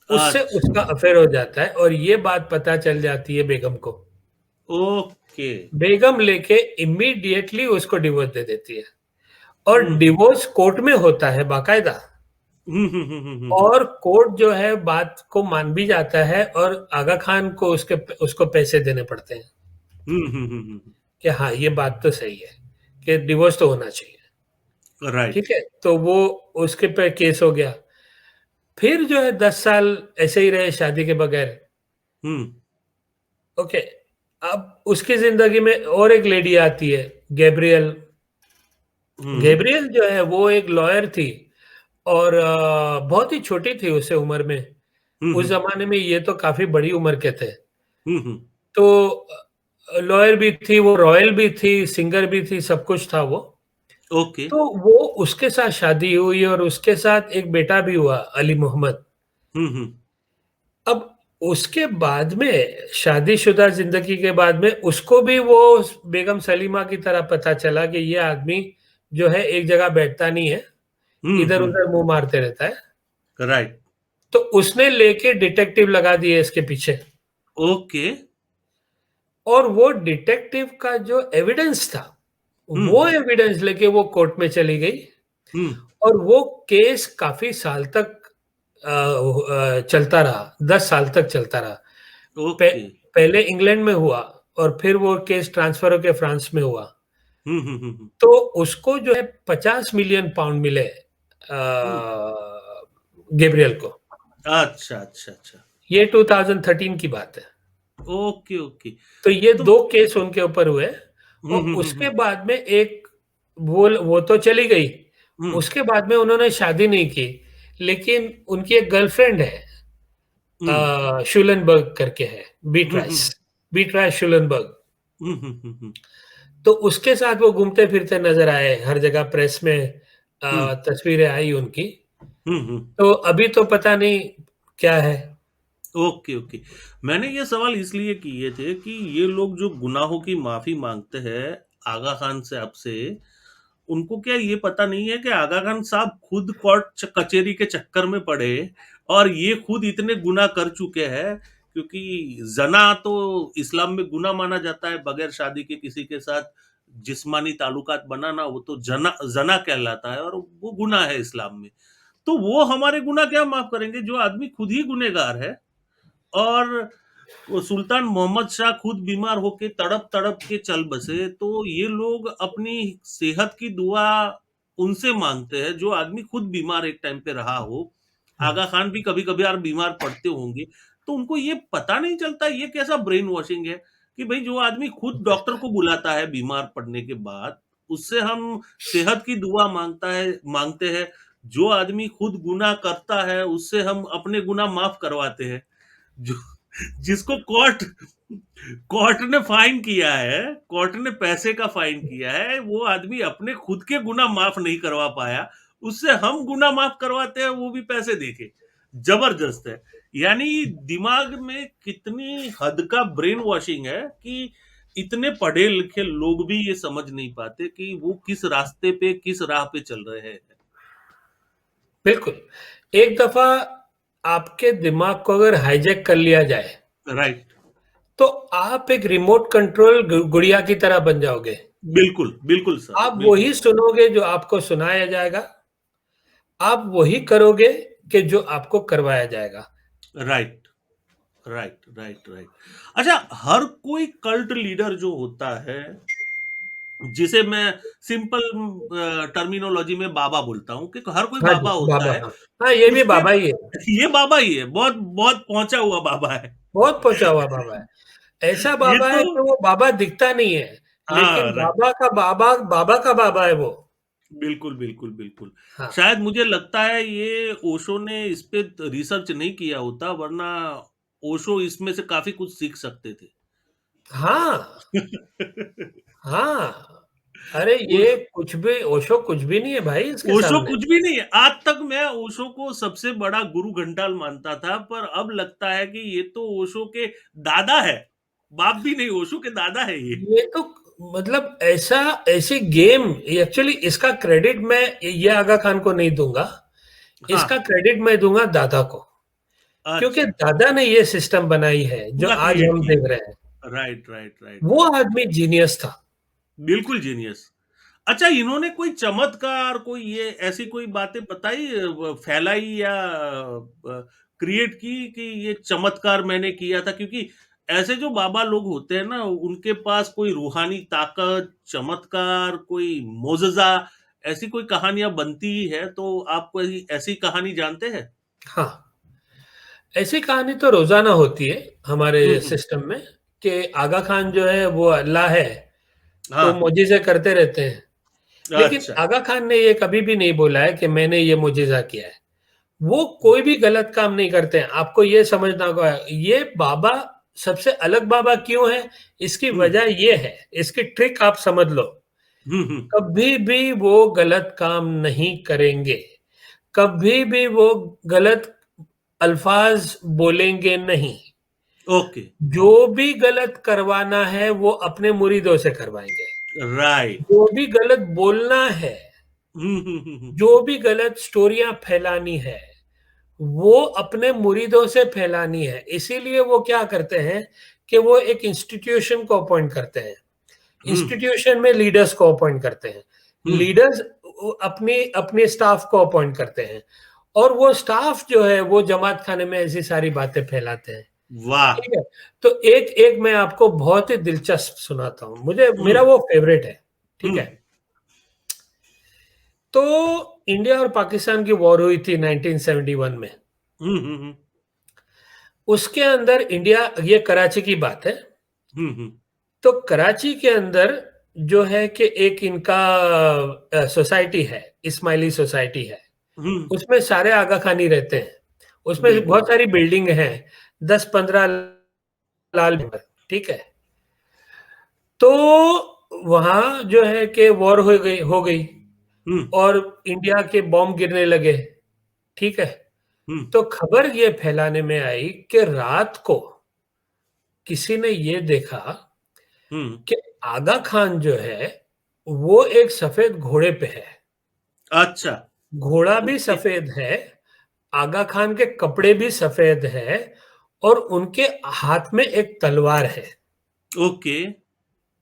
उससे अच्छा, उसका अफेयर हो जाता है और ये बात पता चल जाती है बेगम को। ओके। बेगम लेके इमीडिएटली उसको डिवोर्स दे देती है और हुँ, हुँ। डिवोर्स कोर्ट में होता है बाकायदा हुँ, हुँ, हुँ, हुँ, हुँ, हुँ। और कोर्ट जो है बात को मान भी जाता है और आगा खान को उसको पैसे देने पड़ते हैं हुँ, हुँ, हुँ, हुँ, हुँ। कि हाँ, ये बात तो सही है कि डिवोर्स तो होना चाहिए, ठीक राइट। है? तो वो उसके पे केस हो गया। फिर जो है 10 साल ऐसे ही रहे शादी के बगैर, हुँ। ओके। अब उसकी ज़िंदगी में और एक लेडी आती है, गैब्रियल। हुँ। गैब्रियल जो है वो एक लॉयर थी और बहुत ही छोटी थी उससे उम्र में। हुँ, उस हुँ। ज़माने में ये तो काफ़ी बड़ी उम्र के थे। हुँ, हुँ। तो लॉयर भी थी, वो रॉयल भी थी, सिंगर भी थी, सब कुछ था वो। ओके। तो वो उसके साथ शादी हुई और उसके साथ एक बेटा भी हुआ, अली मोहम्मद। हुँ, हुँ। अब उसके बाद में शादीशुदा ज़िंदगी के बाद में उसको भी वो बेगम सलीमा की तरह पता चला कि ये आदमी जो है एक जगह बैठता नहीं है, हुँ, हुँ। इधर-उधर मुँह मारते रहता है। राइट। तो उसने लेके डिटेक्टिव लगा दिए इसके पीछे ओके। और वो डिटेक्टिव का जो एविडेंस था, हुँ, वो एविडेंस लेके वो कोर्ट में चली गई हुँ। और वो केस काफ़ी साल तक चलता रहा, 10 साल तक चलता रहा। पह, ओके। पहले इंग्लैंड में हुआ और फिर वो केस ट्रांसफर होकर फ्रांस में हुआ। हम्म। तो उसको जो है 50 मिलियन पाउंड मिले हम्म। गैब्रियल को। अच्छा अच्छा अच्छा। ये 2013 की बात है। Okay okay. तो ये तो 2 केस उनके ऊपर हुए। और उसके हम्म। बाद में एक, वो तो चली गई। हम्म उसके बाद में उन्होंने शादी नहीं की, लेकिन उनकी एक गर्लफ्रेंड है, हम्म शुलनबर्ग करके है, बीट्राइस, हम्म बीट्राइस शुलनबर्ग। हम्म। तो उसके साथ वो घूमते फिरते नजर आए हर जगह, प्रेस में हम्म तस्वीरें आई उनकी। हम्म। तो अभी तो पता नहीं क्या है। Okay okay. मैंने ये सवाल इसलिए किए थे कि ये लोग जो गुनाहों की माफी मांगते हैं आगा खान से आपसे, उनको क्या ये पता नहीं है कि आगा खान साहब खुद कचेरी के चक्कर में पड़े और ये खुद इतने गुनाह कर चुके हैं। क्योंकि जना तो इस्लाम में गुनाह माना जाता है, बगैर शादी के किसी के साथ जिस्मानी ताल्लुकात बनाना वो तो जना जना कहलाता है और वो गुनाह है इस्लाम में। तो वो हमारे गुनाह क्या माफ करेंगे जो आदमी खुद ही गुनेगार है। और वो सुल्तान मोहम्मद शाह खुद बीमार होके तड़प तड़प के चल बसे, तो ये लोग अपनी सेहत की दुआ उनसे मांगते हैं जो आदमी खुद बीमार एक टाइम पे रहा हो। हम्म। आगा खान भी कभी कभी यार बीमार पड़ते होंगे। तो उनको ये पता नहीं चलता ये कैसा ब्रेन वॉशिंग है कि भाई जो आदमी खुद डॉक्टर को बुलाता है बीमार पड़ने के बाद, उससे हम सेहत की दुआ मांगते हैं। जो आदमी खुद गुनाह करता है उससे हम अपने गुनाह माफ करवाते हैं। जो जिसको कोर्ट ने फाइन किया है, कोर्ट ने पैसे का फाइन किया है, वो आदमी अपने खुद के गुना माफ नहीं करवा पाया, उससे हम गुना माफ करवाते हैं वो भी पैसे देके। जबरदस्त है। यानी दिमाग में कितनी हद का ब्रेन वॉशिंग है कि इतने पढ़े लिखे लोग भी ये समझ नहीं पाते कि वो किस रास्ते पे किस राह पे चल रहे हैं। बिल्कुल। एक दफा आपके दिमाग को अगर हाईजैक कर लिया जाए, राइट। तो आप एक रिमोट कंट्रोल गुड़िया की तरह बन जाओगे। बिल्कुल बिल्कुल सर आप बिल्कुल। वही सुनोगे जो आपको सुनाया जाएगा, आप वही करोगे कि जो आपको करवाया जाएगा। Right right right right. अच्छा, हर कोई कल्ट लीडर जो होता है, जिसे मैं सिंपल टर्मिनोलॉजी में बाबा बोलता हूँ कि हर कोई हाँ जी, बाबा होता बाबा, है। हाँ। हाँ, ये भी उसके बाबा ही है। ये बाबा ही है, बहुत बहुत पहुंचा हुआ बाबा है। बहुत पहुंचा हुआ बाबा है। ऐसा ये बाबा तो है कि वो बाबा दिखता नहीं है, लेकिन हाँ right, बाबा का बाबा, बाबा का बाबा है वो। बिल्कुल बिल्कुल बिल्कुल। हाँ। शायद मुझे लगता है ये ओशो ने इस पे रिसर्च नहीं किया होता, वरना ओशो इसमें से काफी कुछ सीख सकते थे। हाँ। हाँ। अरे ये कुछ भी, ओशो कुछ भी नहीं है भाई इसके ओशो सामने। कुछ भी नहीं है। आज तक मैं ओशो को सबसे बड़ा गुरु घंटाल मानता था, पर अब लगता है कि ये तो ओशो के दादा है। बाप भी नहीं, ओशो के दादा है ये। ये तो मतलब ऐसा, ऐसी गेम, एक्चुअली इसका क्रेडिट मैं ये आगा खान को नहीं दूंगा। इसका हाँ। क्रेडिट मैं दूंगा दादा को। क्योंकि अच्छा। दादा ने ये सिस्टम बनाई है जो पूरा आज क्रिएट हम देख रहे हैं। किया। राइट राइट राइट वो राइट। आदमी जीनियस था। बिल्कुल जीनियस। अच्छा, इन्होंने कोई चमत्कार, कोई ये ऐसी कोई बातें बताई, फैलाई या क्रिएट की कि ये चमत्कार मैंने किया था? क्योंकि ऐसे जो बाबा लोग होते हैं ना, उनके पास कोई रूहानी ताकत, चमत्कार, कोई मोजजा, ऐसी कोई कहानियां बनती ही है। तो आप कोई ऐसी कहानी जानते हैं? हाँ, ऐसी कहानी तो रोजाना होती है हमारे हम्म। सिस्टम में, कि आगा खान जो है वो अल्लाह है, तो हाँ। मुजिजे करते रहते हैं। लेकिन अच्छा। आगा खान ने ये कभी भी नहीं बोला है कि मैंने ये मुजिजा किया है। वो कोई भी गलत काम नहीं करते हैं। आपको ये समझना होगा, ये बाबा सबसे अलग बाबा क्यों है, इसकी हम्म वजह ये है, इसकी ट्रिक आप समझ लो। हम्म। कभी भी वो गलत काम नहीं करेंगे, कभी भी वो गलत अल्फाज बोलेंगे नहीं। ओके। जो भी गलत करवाना है वो अपने मुरीदों से करवाएंगे। राइट। जो भी गलत बोलना है, हम्म। जो भी गलत स्टोरियां फैलानी है, वो अपने मुरीदों से फैलानी है। इसीलिए वो क्या करते हैं कि वो एक इंस्टीट्यूशन को अपॉइंट करते हैं। हम्म इंस्टीट्यूशन में लीडर्स को अपॉइंट करते हैं। हम्म। लीडर्स अपने अपने स्टाफ को अपॉइंट करते हैं। और वो स्टाफ जो है वो जमात खाने में ऐसी सारी बातें फैलाते हैं। वाह! ठीक है। तो एक एक मैं आपको बहुत ही दिलचस्प सुनाता हूँ, मुझे हुँ, मेरा वो फेवरेट है। ठीक हुँ, है। तो इंडिया और पाकिस्तान की वॉर हुई थी 1971 में। हुँ, हुँ, हुँ, उसके अंदर इंडिया, ये कराची की बात है। हुँ, हुँ, तो कराची के अंदर जो है कि एक इनका सोसाइटी है, इस्माइली सोसाइटी है। हुँ, उसमें सारे आगा खानी रहते हैं। उसमें बिल्कुल। बहुत सारी बिल्डिंग हैं, 10-15 लाल नंबर। ठीक है। तो वहां जो है कि वॉर हो गई हुँ, और इंडिया के बॉम्ब गिरने लगे। ठीक है। हुँ, तो खबर ये फैलाने में आई कि रात को किसी ने ये देखा हुँ, कि आगा खान जो है वो एक सफेद घोड़े पे है। अच्छा, घोड़ा भी ओके, सफेद है, आगा खान के कपड़े भी सफेद है, और उनके हाथ में एक तलवार है। ओके,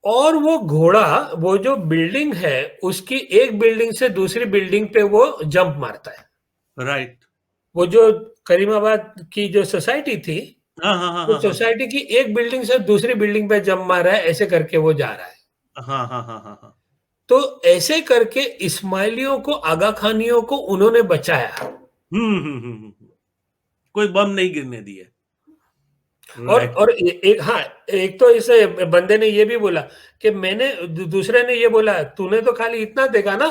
और वो घोड़ा, वो जो बिल्डिंग है उसकी एक बिल्डिंग से दूसरी बिल्डिंग पे वो जंप मारता है। राइट। वो जो करीमाबाद की जो सोसाइटी थी, हाँ, हाँ, हाँ, वो हाँ, हाँ। सोसाइटी की एक बिल्डिंग से दूसरी बिल्डिंग पे जंप मार रहा है, ऐसे करके वो जा रहा है। हाँ, हाँ, हाँ, हाँ, हाँ। तो ऐसे करके इस्माइलियों को, आगा खानियों को उन्होंने बचाया। हुँ, हुँ, हुँ, हुँ, हुँ। कोई बम नहीं गिरने दिए। राइट। और एक, हाँ, एक तो इस बंदे ने ये भी बोला कि मैंने, दूसरे ने ये बोला तूने तो खाली इतना देखा ना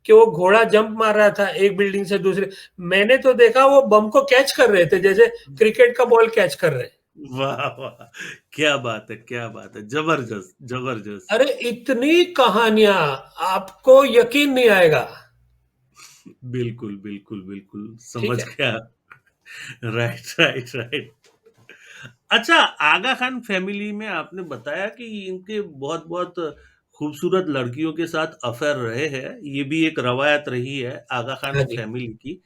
कि वो घोड़ा जंप मार रहा था एक बिल्डिंग से दूसरे, मैंने तो देखा वो बम को कैच कर रहे थे जैसे क्रिकेट का बॉल कैच कर रहे हैं। वाह, वाह! क्या बात है, क्या बात है। ज़बरदस्त, ज़बरदस्त। अरे इतनी कहानियां, आपको यकीन नहीं आएगा। बिल्कुल, बिल्कुल, बिल्कुल, ठीक समझ है। गया। Right, right, right. अच्छा, आगा खान फैमिली में आपने बताया कि इनके बहुत-बहुत खूबसूरत लड़कियों के साथ अफ़ेयर रहे हैं। ये भी एक रवायत रही है आगा हाँ खान जी। फैमिली की।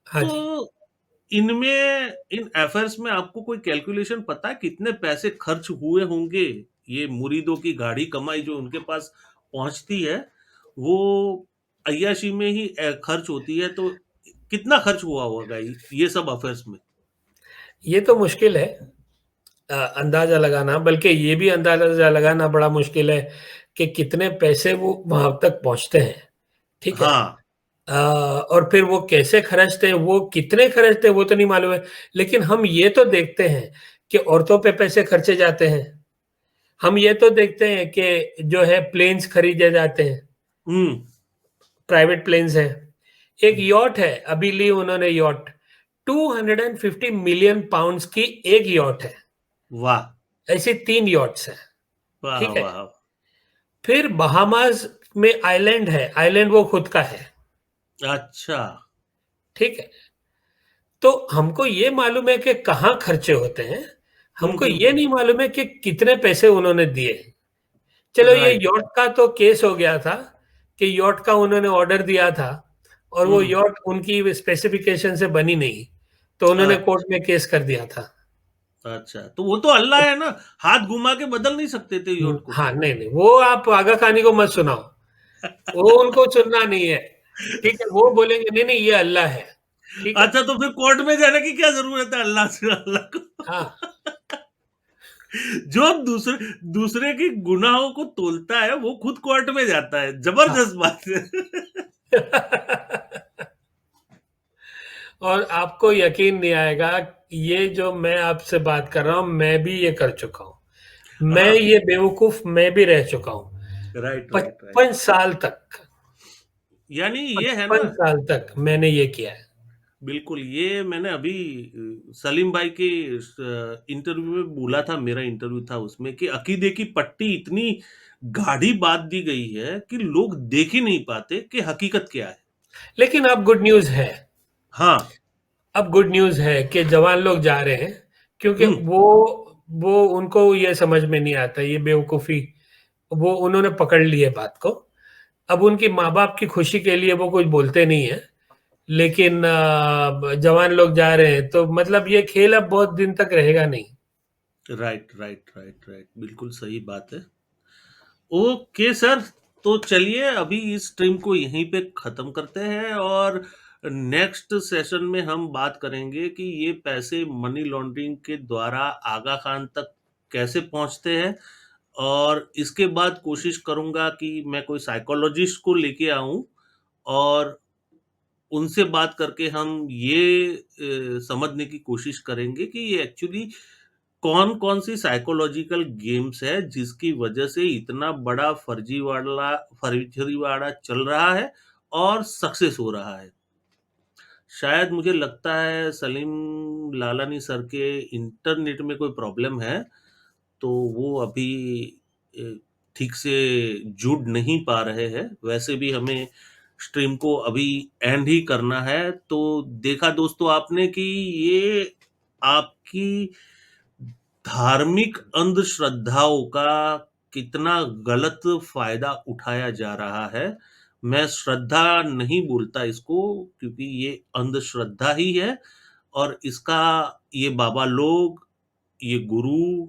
हाँ तो जी। इनमें इन अफेयर्स में आपको कोई कैलकुलेशन पता है कितने पैसे खर्च हुए होंगे? ये मुरीदों की गाढ़ी कमाई जो उनके पास पहुँचती है, वो अय्याशी में ही खर्च होती है, तो कितना खर्च हुआ होगा ये सब अफेयर्स में? ये तो मुश्किल है अंदाजा लगाना, बल्कि ये भी अंदाजा लगाना बड़ा मुश्किल है कि कितने पैसे वो वहां तक पहुंचते हैं। ठीक है। हाँ, और फिर वो कैसे खर्चते हैं, वो कितने खर्चते हैं वो तो नहीं मालूम है। लेकिन हम ये तो देखते हैं कि औरतों पे पैसे खर्चे जाते हैं। हम ये तो देखते हैं कि जो है प्लेन्स खरीदे जाते हैं, हुँ, प्राइवेट प्लेन्स हैं। एक यॉट है, अभी ली उन्होंने यॉट, 250 मिलियन पाउंड्स की एक यॉट है। वाह! ऐसी 3 यॉट्स हैं। वाह, ठीक है। वाह! फिर बहामास में आइलैंड है, आइलैंड वो खुद का है। अच्छा, ठीक है। तो हमको ये मालूम है कि कहाँ खर्चे होते हैं, हुँ, हमको हुँ, ये हुँ, नहीं मालूम है कि कितने पैसे उन्होंने दिए। चलो ये राइट, यॉट का तो केस हो गया था कि यॉट का उन्होंने ऑर्डर दिया था और वो हुँ, यॉट उनकी स्पेसिफिकेशन से बनी नहीं, तो उन्होंने अच्छा, कोर्ट में केस कर दिया था। अच्छा, तो वो तो अल्लाह है ना, हाथ घुमा के बदल नहीं सकते थे यॉट को। हाँ, नहीं नहीं, वो आप आगा खानी को मत सुनाओ, वो उनको सुनना नहीं है। ठीक है, वो बोलेंगे नहीं नहीं ये अल्लाह है। ठीक है। अच्छा, तो फिर कोर्ट में जाने की क्या ज़रूरत है अल्लाह से अल्लाह को? हाँ। जो दूसरे दूसरे की गुनाहों को तोलता है, वो खुद कोर्ट में जाता है। हाँ। ज़बरदस्त बात है। और आपको यकीन नहीं आएगा, ये जो मैं आपसे बात कर रहा हूँ मैं भी ये कर चुका हूँ। मैं हाँ, ये बेवकूफ मैं भी रह चुका हूँ। Right, right, right. 55 साल तक, यानी ये है ना 55 साल तक मैंने ये किया है। बिल्कुल, ये मैंने अभी सलीम भाई के इंटरव्यू में बोला था, मेरा इंटरव्यू था उसमें कि अकीदे की पट्टी इतनी गाढ़ी बाँध दी गई है कि लोग देख ही नहीं पाते कि हकीकत क्या है। लेकिन अब गुड न्यूज़ है, हाँ, अब गुड न्यूज़ है कि जवान लोग जा रहे हैं, क्योंकि हुँ, वो उनको ये समझ में नहीं आता, ये बेवकूफ़ी, वो उन्होंने पकड़ ली है बात को। अब उनके माँ-बाप की खुशी के लिए वो कुछ बोलते नहीं हैं, लेकिन जवान लोग जा रहे हैं तो मतलब ये खेल अब बहुत दिन तक रहेगा नहीं। राइट, राइट, राइट, राइट, बिल्कुल सही बात है। ओके सर, तो चलिए अभी इस स्ट्रीम को यहीं पे ख़त्म करते हैं और नेक्स्ट सेशन में हम बात करेंगे कि ये पैसे मनी लॉन्ड्रिंग के द्वारा आगा खान तक कैसे पहुंचते हैं, और इसके बाद कोशिश करूंगा कि मैं कोई साइकोलॉजिस्ट को लेके आऊं और उनसे बात करके हम ये समझने की कोशिश करेंगे कि ये एक्चुअली कौन कौन सी साइकोलॉजिकल गेम्स है जिसकी वजह से इतना बड़ा फर्जीवाड़ा चल रहा है और सक्सेस हो रहा है। शायद मुझे लगता है सलीम लालानी सर के इंटरनेट में कोई प्रॉब्लम है, तो वो अभी अ, ठीक से जुड़ नहीं पा रहे हैं। वैसे भी हमें स्ट्रीम को अभी एंड ही करना है। तो देखा दोस्तों आपने कि ये आपकी धार्मिक अंधश्रद्धाओं का कितना गलत फायदा उठाया जा रहा है। मैं श्रद्धा नहीं बोलता इसको, क्योंकि ये अंधश्रद्धा ही है, और इसका ये बाबा लोग, ये गुरु,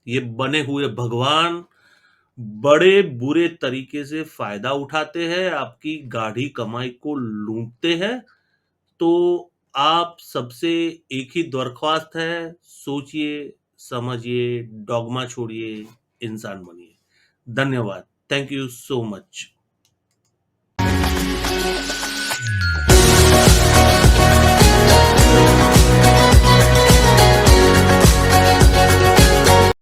ये बने हुए भगवान बड़े बुरे तरीके से फायदा उठाते हैं, आपकी गाढ़ी कमाई को लूटते हैं। तो आप सबसे एक ही दरख्वास्त है, सोचिए, समझिए, डॉगमा छोड़िए, इंसान बनिए। धन्यवाद। Thank you so much.